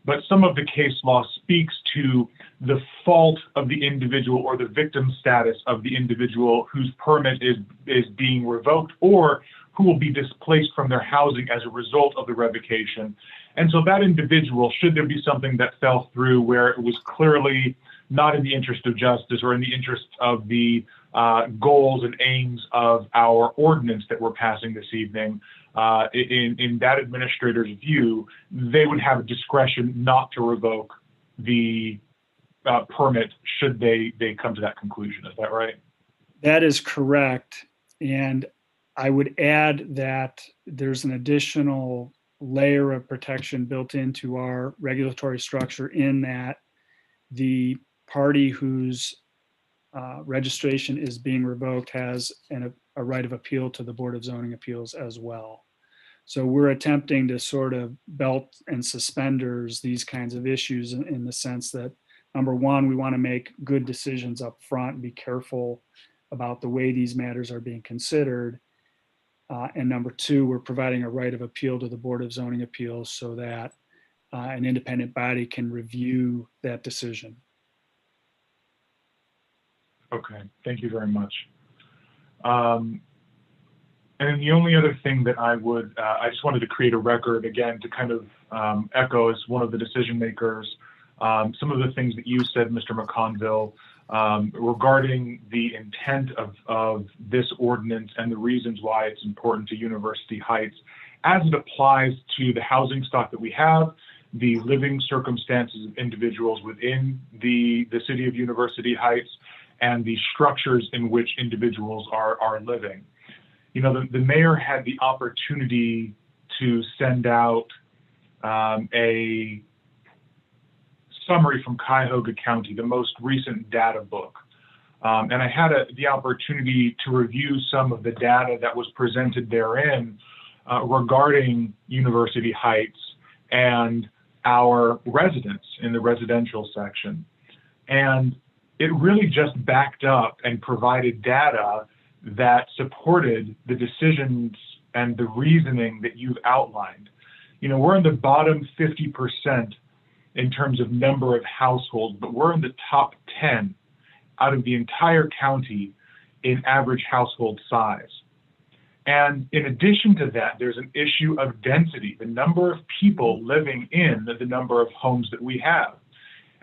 Speaker 7: but some of the case law speaks to the fault of the individual or the victim status of the individual whose permit is being revoked, or who will be displaced from their housing as a result of the revocation. And so that individual, should there be something that fell through where it was clearly not in the interest of justice or in the interest of the goals and aims of our ordinance that we're passing this evening, in that administrator's view, they would have discretion not to revoke the permit should they come to that conclusion. Is that right?
Speaker 13: That is correct. And I would add that there's an additional layer of protection built into our regulatory structure in that the party whose registration is being revoked has a right of appeal to the Board of Zoning Appeals as well. So we're attempting to sort of belt and suspenders these kinds of issues in the sense that, number one, we want to make good decisions up front and be careful about the way these matters are being considered. And number two, we're providing a right of appeal to the Board of Zoning Appeals so that an independent body can review that decision.
Speaker 7: Okay, thank you very much. And then the only other thing that I just wanted to create a record again to kind of echo as one of the decision makers, some of the things that you said, Mr. McConville, regarding the intent of this ordinance and the reasons why it's important to University Heights as it applies to the housing stock that we have, the living circumstances of individuals within the city of University Heights, and the structures in which individuals are living. The mayor had the opportunity to send out a summary from Cuyahoga County, the most recent data book. And I had the opportunity to review some of the data that was presented therein regarding University Heights and our residents in the residential section. And it really just backed up and provided data that supported the decisions and the reasoning that you've outlined. We're in the bottom 50% in terms of number of households, but we're in the top 10 out of the entire county in average household size. And in addition to that, there's an issue of density, the number of people living in the number of homes that we have.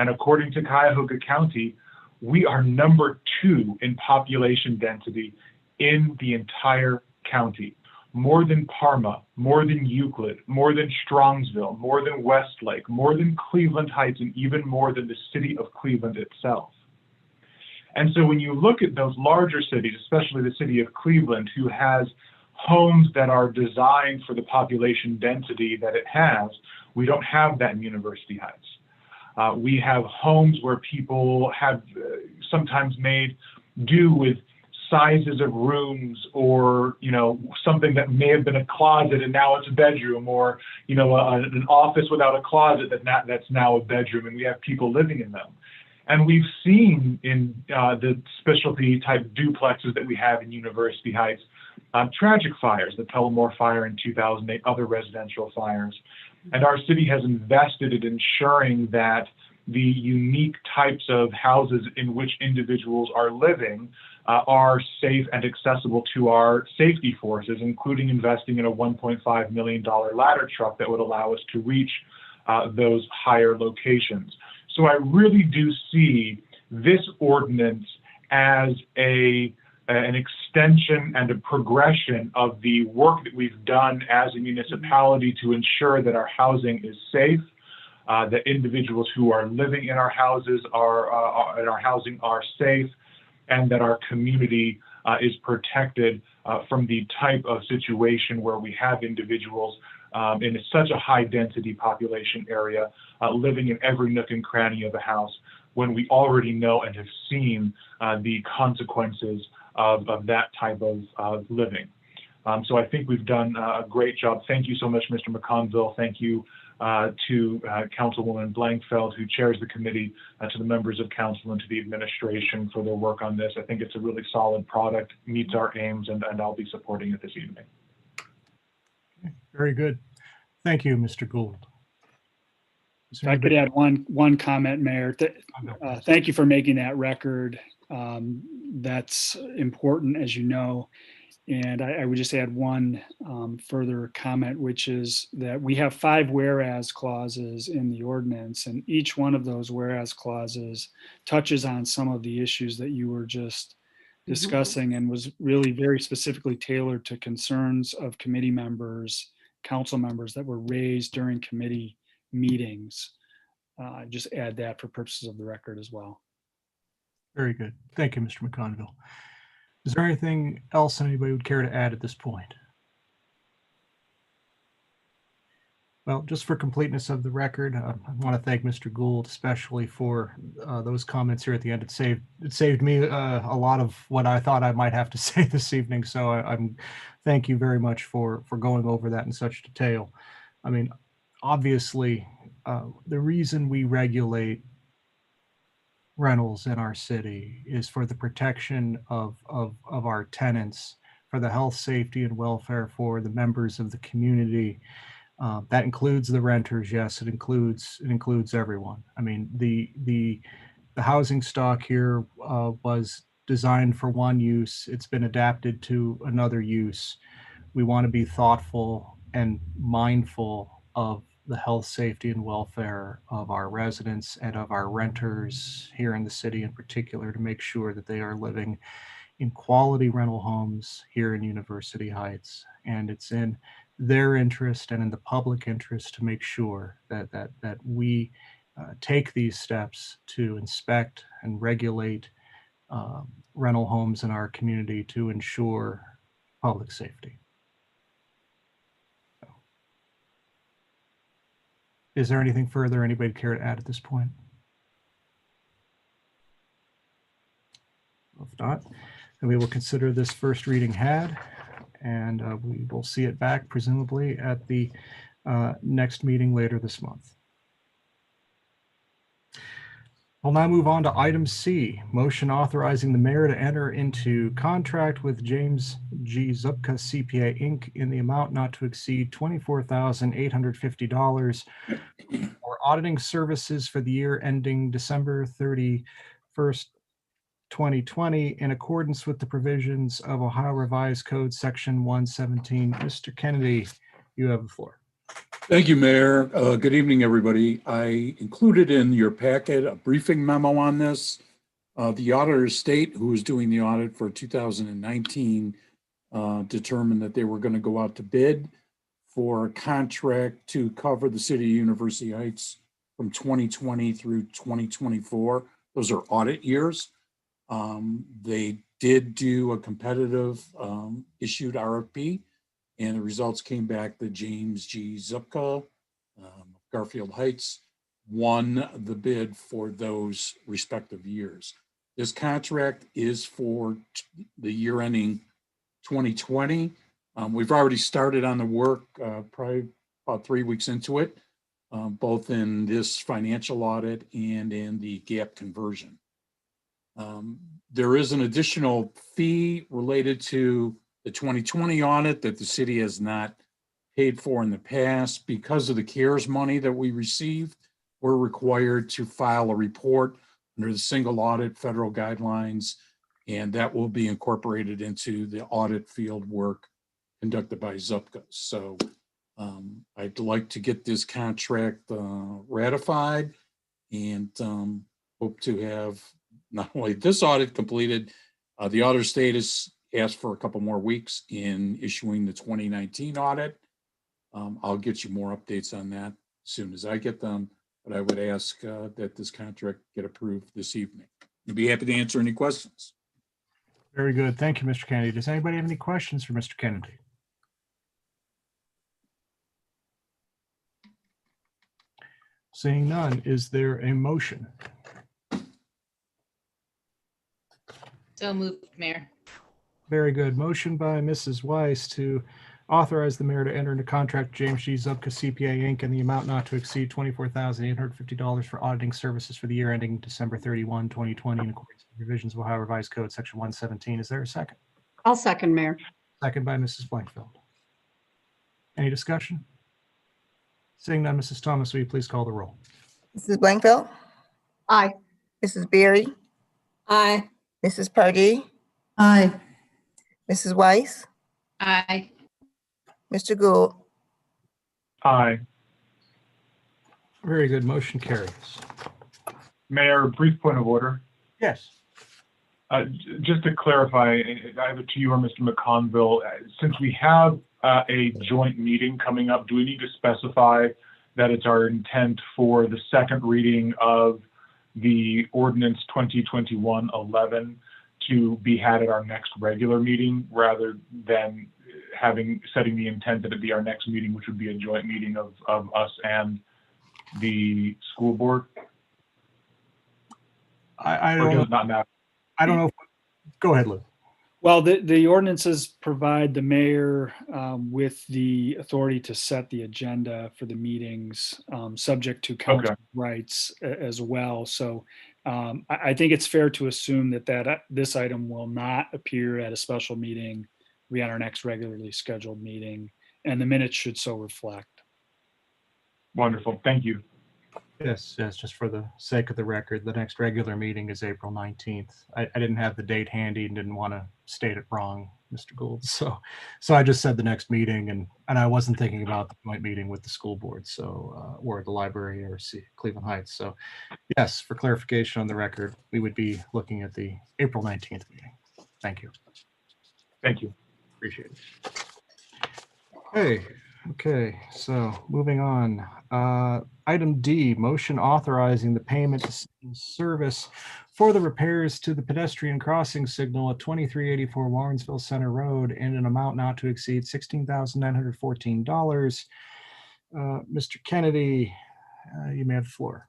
Speaker 7: And according to Cuyahoga County, we are number 2 in population density in the entire county. More than Parma, more than Euclid, more than Strongsville, more than Westlake, more than Cleveland Heights, and even more than the city of Cleveland itself. And so when you look at those larger cities, especially the city of Cleveland, who has homes that are designed for the population density that it has, we don't have that in University Heights. We have homes where people have sometimes made do with sizes of rooms, or something that may have been a closet and now it's a bedroom, or an office without a closet that's now a bedroom, and we have people living in them. And we've seen in the specialty type duplexes that we have in University Heights, tragic fires, the Tullamore fire in 2008, other residential fires. And our city has invested in ensuring that the unique types of houses in which individuals are living are safe and accessible to our safety forces, including investing in a $1.5 million ladder truck that would allow us to reach those higher locations. So I really do see this ordinance as an extension and a progression of the work that we've done as a municipality to ensure that our housing is safe, that individuals who are living in our houses are safe, and that our community is protected from the type of situation where we have individuals in such a high density population area living in every nook and cranny of a house, when we already know and have seen the consequences of that type of living. So I think we've done a great job. Thank you so much, Mr. McConville. Thank you to Councilwoman Blankfeld, who chairs the committee, to the members of council and to the administration for their work on this. I think it's a really solid product, meets our aims, and I'll be supporting it this evening.
Speaker 2: Very good. Thank you, Mr. Gould. Is
Speaker 13: If
Speaker 2: there
Speaker 13: I could add one comment, Mayor. Thank you for making that record. That's important, as you know. And I would just add one further comment, which is that we have 5 whereas clauses in the ordinance, and each one of those whereas clauses touches on some of the issues that you were just discussing and was really very specifically tailored to concerns of committee members, council members that were raised during committee meetings. Just add that for purposes of the record as well.
Speaker 2: Very good. Thank you, Mr. McConville. Is there anything else anybody would care to add at this point? Well, just for completeness of the record, I want to thank Mr. Gould especially for those comments here at the end. It saved me a lot of what I thought I might have to say this evening. So I'm thank you very much for going over that in such detail. I mean, obviously, the reason we regulate rentals in our city is for the protection of our tenants, for the health, safety, and welfare for the members of the community. That includes the renters. Yes, it includes everyone. I mean, the housing stock here was designed for one use. It's been adapted to another use. We want to be thoughtful and mindful of the health, safety, and welfare of our residents and of our renters here in the city in particular, to make sure that they are living in quality rental homes here in University Heights. And it's in their interest and in the public interest to make sure that we take these steps to inspect and regulate rental homes in our community to ensure public safety. Is there anything further anybody care to add at this point? If not, then we will consider this first reading had, and we will see it back presumably at the next meeting later this month. We'll now move on to item C, motion authorizing the mayor to enter into contract with James G. Zupka CPA Inc. in the amount not to exceed $24,850 for auditing services for the year ending December 31st, 2020, in accordance with the provisions of Ohio Revised Code Section 117. Mr. Kennedy, you have the floor.
Speaker 14: Thank you, Mayor. Good evening, everybody. I included in your packet a briefing memo on this. The auditor state, who was doing the audit for 2019, determined that they were going to go out to bid for a contract to cover the city of University Heights from 2020 through 2024. Those are audit years. They did do a competitive issued RFP. And the results came back that James G. Zupka, Garfield Heights, won the bid for those respective years. This contract is for the year ending 2020. We've already started on the work, probably about 3 weeks into it, both in this financial audit and in the gap conversion. There is an additional fee related to the 2020 audit that the city has not paid for in the past. Because of the CARES money that we received, we're required to file a report under the single audit federal guidelines, and that will be incorporated into the audit field work conducted by Zupka. So I'd like to get this contract ratified and hope to have not only this audit completed, the auditor state has asked for a couple more weeks in issuing the 2019 audit. I'll get you more updates on that as soon as I get them, but I would ask that this contract get approved this evening. I'd be happy to answer any questions.
Speaker 2: Very good. Thank you, Mr. Kennedy. Does anybody have any questions for Mr. Kennedy? Seeing none, is there a motion?
Speaker 4: So moved, Mayor.
Speaker 2: Very good. Motion by Mrs. Weiss to authorize the mayor to enter into contract with James G. Zupka CPA Inc. in the amount not to exceed $24,850 for auditing services for the year ending December 31, 2020, in accordance with revisions of Ohio Revised Code, Section 117. Is there a second?
Speaker 1: I'll second, Mayor.
Speaker 2: Second by Mrs. Blankfeld. Any discussion? Seeing none, Mrs. Thomas, will you please call the roll?
Speaker 5: Mrs. Blankfeld,
Speaker 1: Aye.
Speaker 5: Mrs. Berry,
Speaker 4: Aye.
Speaker 5: Mrs. Pardee,
Speaker 6: Aye.
Speaker 5: Mrs. Weiss,
Speaker 4: Aye.
Speaker 5: Mr. Gould,
Speaker 7: Aye.
Speaker 2: Very good. Motion carries.
Speaker 7: Mayor, brief point of order.
Speaker 2: Yes.
Speaker 7: Just to clarify, either to you or Mr. McConville, since we have a joint meeting coming up, do we need to specify that it's our intent for the second reading of the ordinance 2021-11 to be had at our next regular meeting, rather than setting the intent that it be our next meeting, which would be a joint meeting of us and the school board?
Speaker 2: I
Speaker 7: Or
Speaker 2: don't
Speaker 7: does
Speaker 2: know.
Speaker 7: it not matter?
Speaker 2: I don't know. Go ahead, Lou.
Speaker 13: Well, the ordinances provide the mayor with the authority to set the agenda for the meetings, subject to council rights as well. So I think it's fair to assume that this item will not appear at a special meeting, be at our next regularly scheduled meeting, and the minutes should so reflect.
Speaker 7: Wonderful. Thank you.
Speaker 2: Yes, just for the sake of the record, the next regular meeting is April 19th. I didn't have the date handy and didn't want to state it wrong, Mr. Gould. So I just said the next meeting, and I wasn't thinking about the joint meeting with the school board, or the library or Cleveland Heights. So yes, for clarification on the record, we would be looking at the April 19th meeting. Thank you.
Speaker 7: Thank you.
Speaker 2: Appreciate it. Okay, so moving on. Item D, motion authorizing the payment to Signal Service for the repairs to the pedestrian crossing signal at 2384 Warrensville Center Road in an amount not to exceed $16,914. Mr. Kennedy, you may have the floor.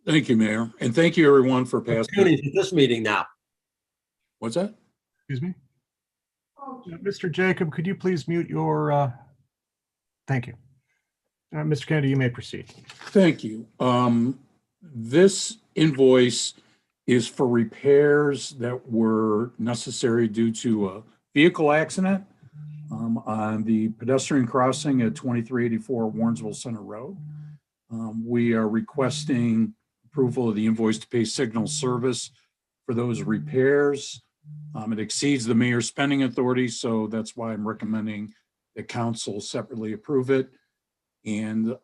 Speaker 14: Thank you, Mayor. And thank you, everyone, for passing.
Speaker 15: This meeting now.
Speaker 14: What's that?
Speaker 2: Excuse me? Mr. Jacob, could you please mute your, thank you. Mr. Kennedy, you may proceed.
Speaker 14: Thank you. This invoice is for repairs that were necessary due to a vehicle accident on the pedestrian crossing at 2384 Warrensville Center Road. We are requesting approval of the invoice to pay Signal Service for those repairs. It exceeds the mayor's spending authority, so that's why I'm recommending that council separately approve it. And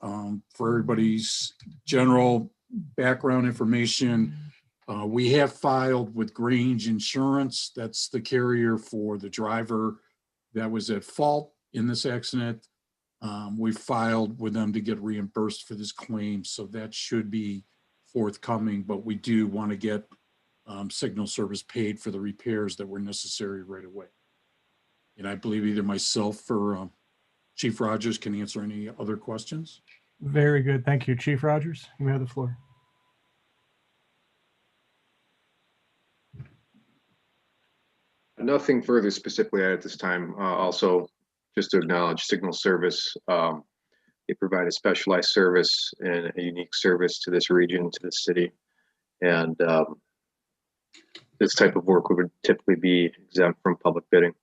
Speaker 14: for everybody's general background information, we have filed with Grange Insurance. That's the carrier for the driver that was at fault in this accident. We filed with them to get reimbursed for this claim, so that should be forthcoming, but we do want to get Signal Service paid for the repairs that were necessary right away. And I believe either myself or Chief Rogers can answer any other questions.
Speaker 2: Very good. Thank you. Chief Rogers, you have the floor.
Speaker 16: Nothing further specifically at this time. Also, just to acknowledge Signal Service. They provide a specialized service and a unique service to this region, to the city. And this type of work would typically be exempt from public bidding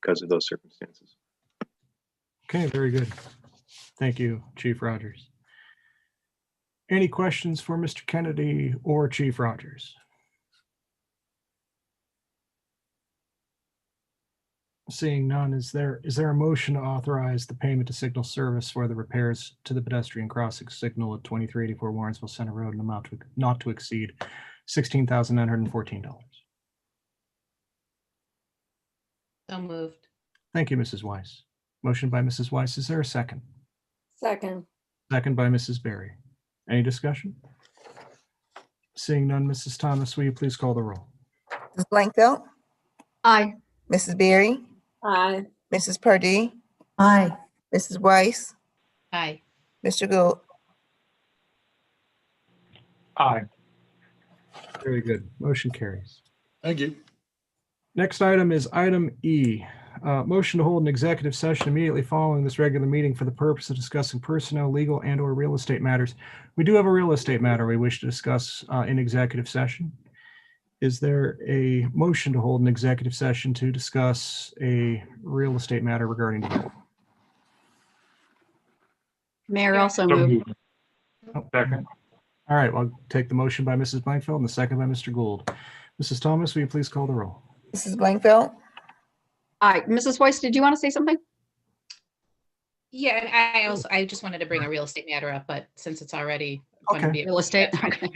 Speaker 16: because of those circumstances.
Speaker 2: Okay, very good. Thank you, Chief Rogers. Any questions for Mr. Kennedy or Chief Rogers? Seeing none, is there a motion to authorize the payment to Signal Service for the repairs to the pedestrian crossing signal at 2384 Warrensville Center Road in amount not to exceed $16,914?
Speaker 4: So moved.
Speaker 2: Thank you, Mrs. Weiss. Motion by Mrs. Weiss. Is there a second?
Speaker 4: Second.
Speaker 2: Second by Mrs. Berry. Any discussion? Seeing none, Mrs. Thomas, will you please call the roll?
Speaker 5: Mrs. Blankfeld,
Speaker 1: Aye.
Speaker 5: Mrs. Berry,
Speaker 4: Aye.
Speaker 5: Mrs. Pardee,
Speaker 6: Aye.
Speaker 5: Mrs. Weiss,
Speaker 4: Aye.
Speaker 5: Mr. Gould,
Speaker 7: Aye.
Speaker 2: Very good. Motion carries.
Speaker 14: Thank you.
Speaker 2: Next item is item E. Motion to hold an executive session immediately following this regular meeting for the purpose of discussing personnel, legal, and/or real estate matters. We do have a real estate matter we wish to discuss in executive session. Is there a motion to hold an executive session to discuss a real estate matter regarding development?
Speaker 1: Mayor also
Speaker 7: So
Speaker 1: moved.
Speaker 7: moved. Second.
Speaker 2: All right, well, I'll take the motion by Mrs. Blankfeld and the second by Mr. Gould. Mrs. Thomas, will you please call the roll?
Speaker 5: Mrs. Blankfeld,
Speaker 1: Aye. Mrs. Weiss, did you want to say something?
Speaker 4: Yeah, and I just wanted to bring a real estate matter up, but since it's already going to
Speaker 2: Okay.
Speaker 4: be
Speaker 1: Real estate? Okay.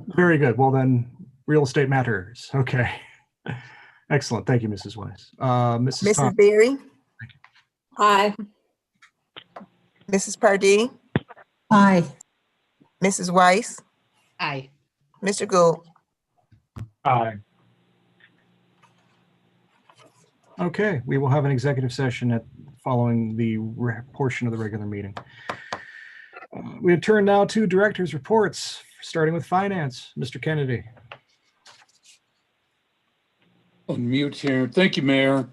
Speaker 2: Very good. Well, then, real estate matters. Okay. Excellent. Thank you, Mrs. Weiss. Mrs.
Speaker 5: Mrs.
Speaker 2: Thomas.
Speaker 5: Berry,
Speaker 15: Aye.
Speaker 5: Mrs. Pardee,
Speaker 6: Aye.
Speaker 5: Mrs. Weiss,
Speaker 4: Aye.
Speaker 5: Mr. Gould.
Speaker 7: Aye.
Speaker 2: Okay, we will have an executive session following the portion of the regular meeting. We turn now to directors' reports, starting with finance. Mr. Kennedy.
Speaker 14: Unmute here. Thank you, Mayor.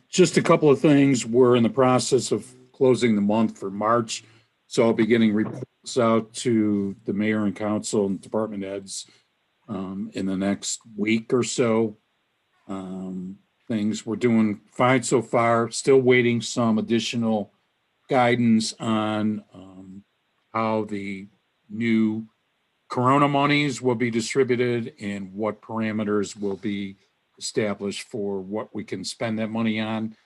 Speaker 14: Just a couple of things. We're in the process of closing the month for March, so I'll be getting reports out to the mayor and council and department heads in the next week or so. Things we're doing fine so far. Still waiting some additional guidance on how the new Corona monies will be distributed and what parameters will be established for what we can spend that money on.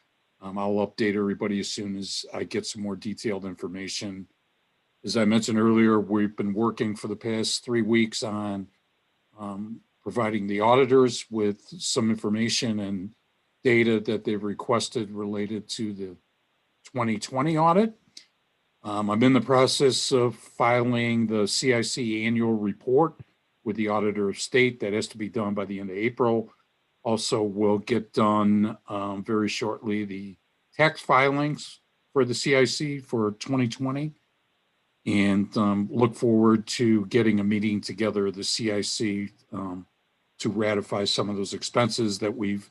Speaker 14: I'll update everybody as soon as I get some more detailed information. As I mentioned earlier, we've been working for the past 3 weeks on providing the auditors with some information and data that they've requested related to the 2020 audit. I'm in the process of filing the CIC annual report with the Auditor of State. That has to be done by the end of April. Also, we'll get done very shortly the tax filings for the CIC for 2020. And look forward to getting a meeting together, the CIC, to ratify some of those expenses that we've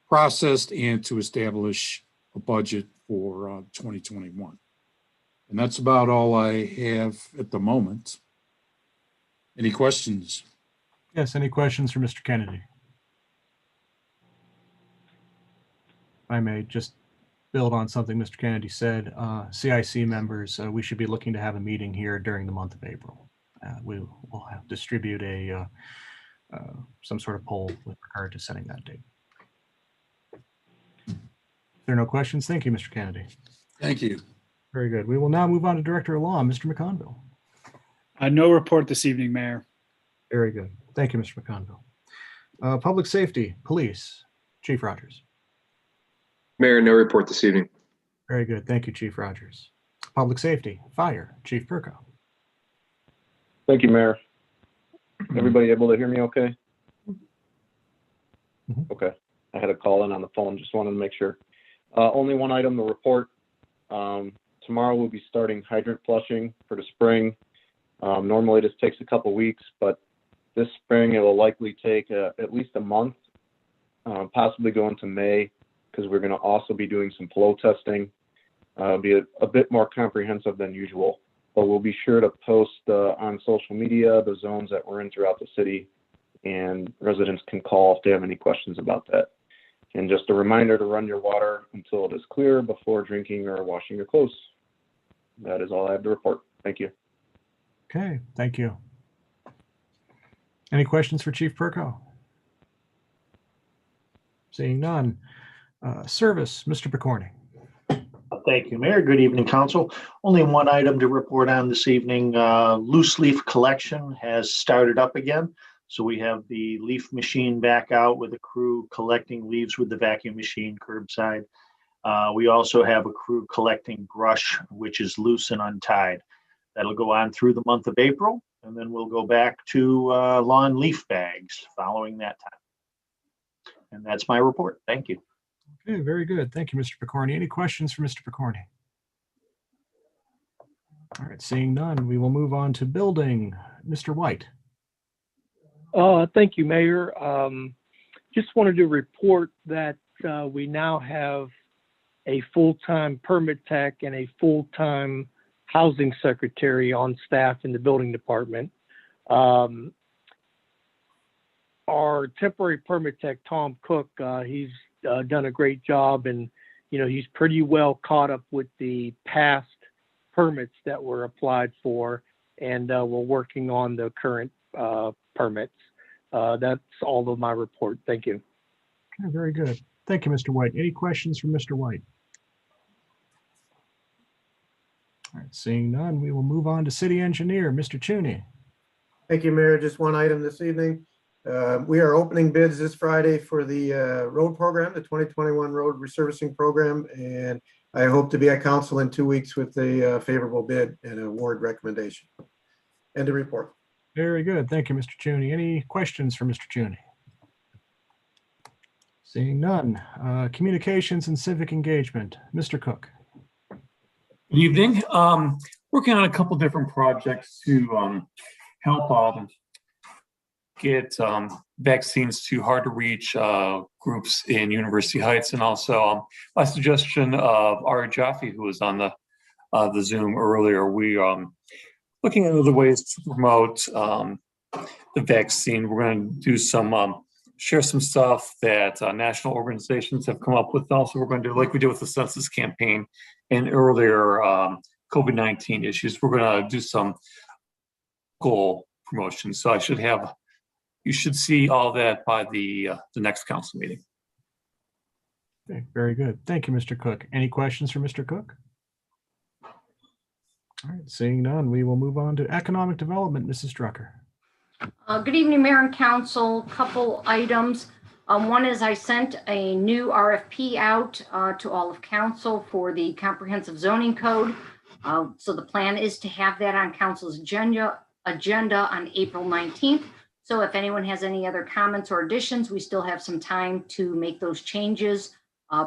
Speaker 14: processed and to establish a budget for 2021. And that's about all I have at the moment. Any questions?
Speaker 2: Yes, any questions for Mr. Kennedy? I may just build on something Mr. Kennedy said. CIC members, we should be looking to have a meeting here during the month of April. We will distribute a some sort of poll with regard to setting that date. If there are no questions, thank you, Mr. Kennedy.
Speaker 14: Thank you.
Speaker 2: Very good. We will now move on to Director of Law, Mr. McConville.
Speaker 13: No report this evening, Mayor.
Speaker 2: Very good. Thank you, Mr. McConville. Public Safety, Police, Chief Rogers.
Speaker 16: Mayor, no report this evening.
Speaker 2: Very good. Thank you, Chief Rogers. Public Safety, Fire, Chief Perko.
Speaker 17: Thank you, Mayor. Everybody able to hear me okay? Okay. I had a call in on the phone, just wanted to make sure. Only one item to report. Tomorrow we'll be starting hydrant flushing for the spring. Normally this takes a couple weeks, but this spring it will likely take at least a month, possibly go into May, because we're going to also be doing some flow testing. Be a bit more comprehensive than usual, but we'll be sure to post on social media the zones that we're in throughout the city, and residents can call if they have any questions about that. And just a reminder to run your water until it is clear before drinking or washing your clothes. That is all I have to report. Thank you.
Speaker 2: Okay, thank you. Any questions for Chief Perko? Seeing none. Service, Mr. Picorni.
Speaker 18: Thank you, Mayor. Good evening, Council. Only one item to report on this evening. Loose leaf collection has started up again. So we have the leaf machine back out with a crew collecting leaves with the vacuum machine curbside. We also have a crew collecting brush, which is loose and untied. That'll go on through the month of April, and then we'll go back to lawn leaf bags following that time. And that's my report. Thank you.
Speaker 2: Okay, very good. Thank you, Mr. Picorni. Any questions for Mr. Picorni? All right, seeing none, we will move on to building. Mr. White.
Speaker 19: Thank you, Mayor. just wanted to report that we now have a full-time permit tech and a full-time housing secretary on staff in the building department. Our temporary permit tech, Tom Cook, he's done a great job, and he's pretty well caught up with the past permits that were applied for, and we're working on the current permits. That's all of my report. Thank you.
Speaker 2: Okay, very good. Thank you, Mr. White. Any questions from Mr. White? All right, seeing none, we will move on to City Engineer, Mr. Cheney.
Speaker 20: Thank you, Mayor. Just one item this evening. We are opening bids this Friday for the road program, the 2021 road resurfacing program, and I hope to be at council in 2 weeks with a favorable bid and award recommendation. End of report.
Speaker 2: Very good. Thank you, Mr. Cheney. Any questions for Mr. Cheney? Seeing none. Communications and civic engagement, Mr. Cook.
Speaker 21: Good evening. Working on a couple different projects to help get vaccines to hard to reach groups in University Heights, and also my suggestion of Ari Jaffe, who was on the Zoom earlier. We looking at other ways to promote the vaccine. We're going to do some share some stuff that national organizations have come up with. Also, we're going to do like we did with the census campaign and earlier COVID-19 issues. We're going to do some goal promotion. So you should see all that by the next council meeting.
Speaker 2: Okay, very good. Thank you, Mr. Cook. Any questions for Mr. Cook? All right, seeing none, we will move on to economic development, Mrs. Drucker.
Speaker 1: Good evening, Mayor and Council. Couple items. One is I sent a new RFP out to all of council for the comprehensive zoning code. So the plan is to have that on council's agenda on April 19th. So if anyone has any other comments or additions, we still have some time to make those changes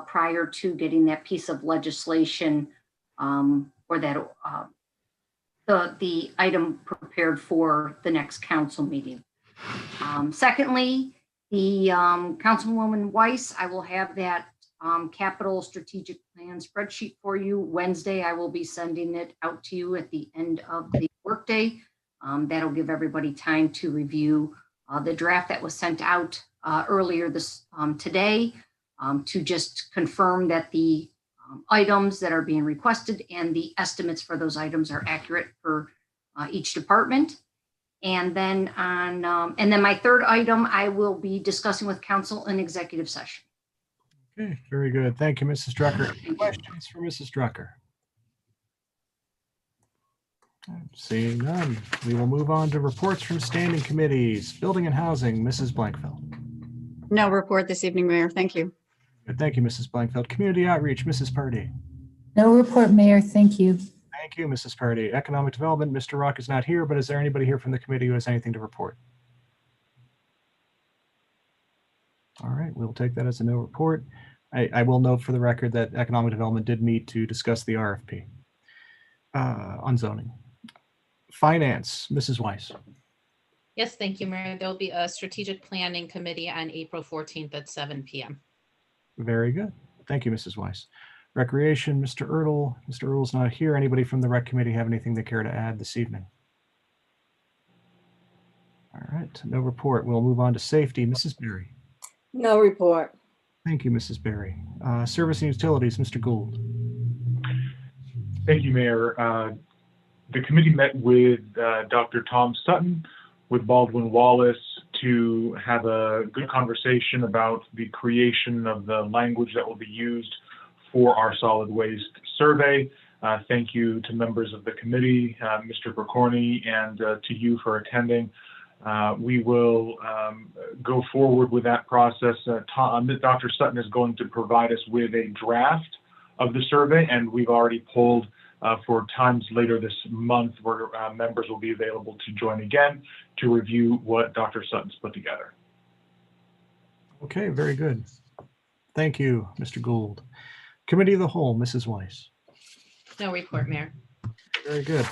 Speaker 1: prior to getting that piece of legislation or that the item prepared for the next council meeting. Secondly, the Councilwoman Weiss, I will have that capital strategic plan spreadsheet for you Wednesday. I will be sending it out to you at the end of the workday. That'll give everybody time to review the draft that was sent out earlier today to just confirm that the items that are being requested and the estimates for those items are accurate for each department. And then my third item, I will be discussing with council in executive session.
Speaker 2: Okay, very good. Thank you, Mrs. Drucker. Any questions for Mrs. Drucker? Seeing none, we will move on to reports from standing committees. Building and Housing, Mrs. Blankfeld.
Speaker 1: No report this evening, Mayor. Thank you.
Speaker 2: Good, thank you, Mrs. Blankfeld. Community Outreach, Mrs. Pardee.
Speaker 6: No report, Mayor. Thank you.
Speaker 2: Thank you, Mrs. Pardee. Economic Development, Mr. Rock is not here, but is there anybody here from the committee who has anything to report? All right, we'll take that as a no report. I will note for the record that Economic Development did meet to discuss the RFP on zoning. Finance, Mrs. Weiss.
Speaker 4: Yes, thank you, Mayor. There'll be a strategic planning committee on April 14th at 7 p.m.
Speaker 2: Very good. Thank you, Mrs. Weiss. Recreation, Mr. Ertl. Mr. Ertl's not here. Anybody from the rec committee have anything they care to add this evening? All right, no report. We'll move on to safety. Mrs. Berry.
Speaker 15: No report.
Speaker 2: Thank you, Mrs. Berry. Service and Utilities, Mr. Gould.
Speaker 7: Thank you, Mayor. The committee met with Dr. Tom Sutton with Baldwin Wallace to have a good conversation about the creation of the language that will be used for our solid waste survey. Thank you to members of the committee, Mr. Percorni, and to you for attending. We will go forward with that process. Dr. Sutton is going to provide us with a draft of the survey, and we've already pulled for times later this month where members will be available to join again to review what Dr. Sutton's put together.
Speaker 2: Okay, very good. Thank you, Mr. Gould. Committee of the Whole, Mrs. Weiss.
Speaker 4: No report, Mayor.
Speaker 2: Very good.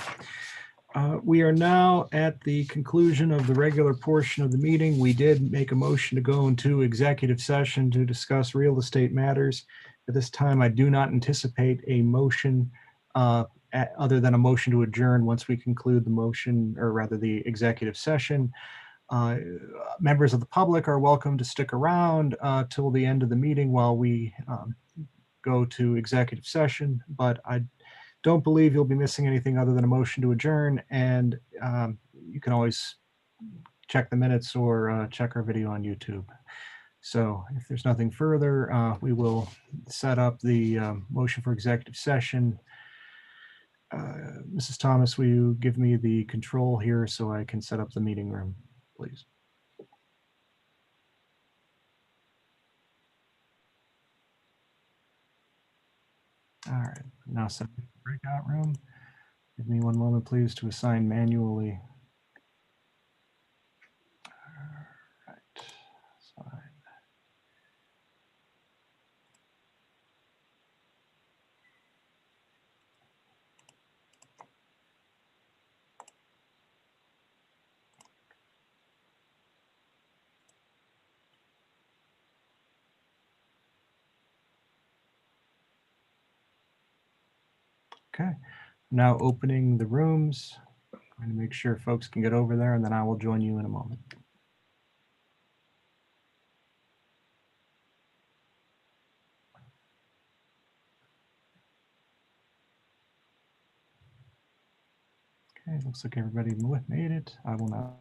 Speaker 2: We are now at the conclusion of the regular portion of the meeting. We did make a motion to go into executive session to discuss real estate matters. At this time, I do not anticipate a motion other than a motion to adjourn once we conclude the motion, or rather the executive session. Members of the public are welcome to stick around till the end of the meeting while we go to executive session, but I don't believe you'll be missing anything other than a motion to adjourn, and you can always check the minutes or check our video on YouTube. So if there's nothing further, we will set up the motion for executive session. Mrs. Thomas, will you give me the control here so I can set up the meeting room, please? All right, now set the breakout room. Give me one moment, please, to assign manually. All right, assign. Okay, now opening the rooms. I'm going to make sure folks can get over there, and then I will join you in a moment. Okay, looks like everybody made it. I will now.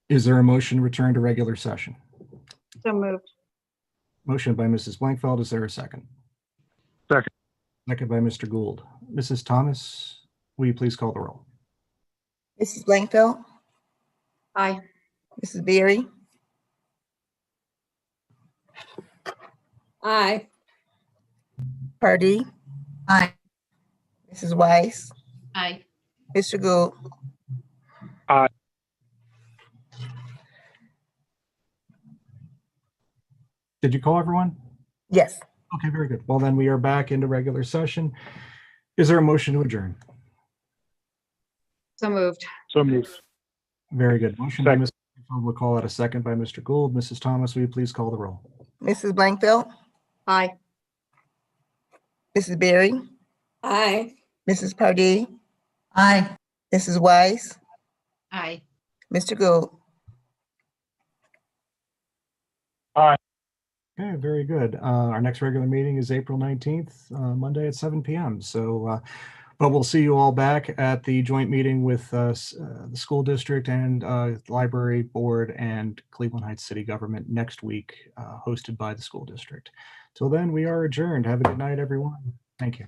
Speaker 2: Is there a motion to return to regular session?
Speaker 1: So moved.
Speaker 2: Motion by Mrs. Blankfeld. Is there a second?
Speaker 21: Second.
Speaker 2: Second by Mr. Gould. Mrs. Thomas, will you please call the roll?
Speaker 5: Mrs. Blankfeld,
Speaker 1: Aye.
Speaker 5: Mrs. Berry,
Speaker 15: Aye.
Speaker 5: Pardee,
Speaker 6: Aye.
Speaker 5: Mrs. Weiss,
Speaker 4: Aye.
Speaker 5: Mr. Gould.
Speaker 21: Aye.
Speaker 2: Did you call everyone?
Speaker 5: Yes.
Speaker 2: Okay, very good. Well, then we are back into regular session. Is there a motion to adjourn?
Speaker 1: So moved.
Speaker 21: So moved.
Speaker 2: Very good. Motion by Mr. Blankfeld. We'll call it a second by Mr. Gould. Mrs. Thomas, will you please call the roll?
Speaker 5: Mrs. Blankfeld,
Speaker 1: Aye.
Speaker 5: Mrs. Berry,
Speaker 15: Aye.
Speaker 5: Mrs. Pardee,
Speaker 6: Aye.
Speaker 5: Mrs. Weiss,
Speaker 4: Aye.
Speaker 5: Mr. Gould.
Speaker 21: Aye.
Speaker 2: Okay, very good. Our next regular meeting is April 19th, Monday at 7 p.m. So, but we'll see you all back at the joint meeting with the school district and library board and Cleveland Heights City Government next week, hosted by the school district. Till then, we are adjourned. Have a good night, everyone. Thank you.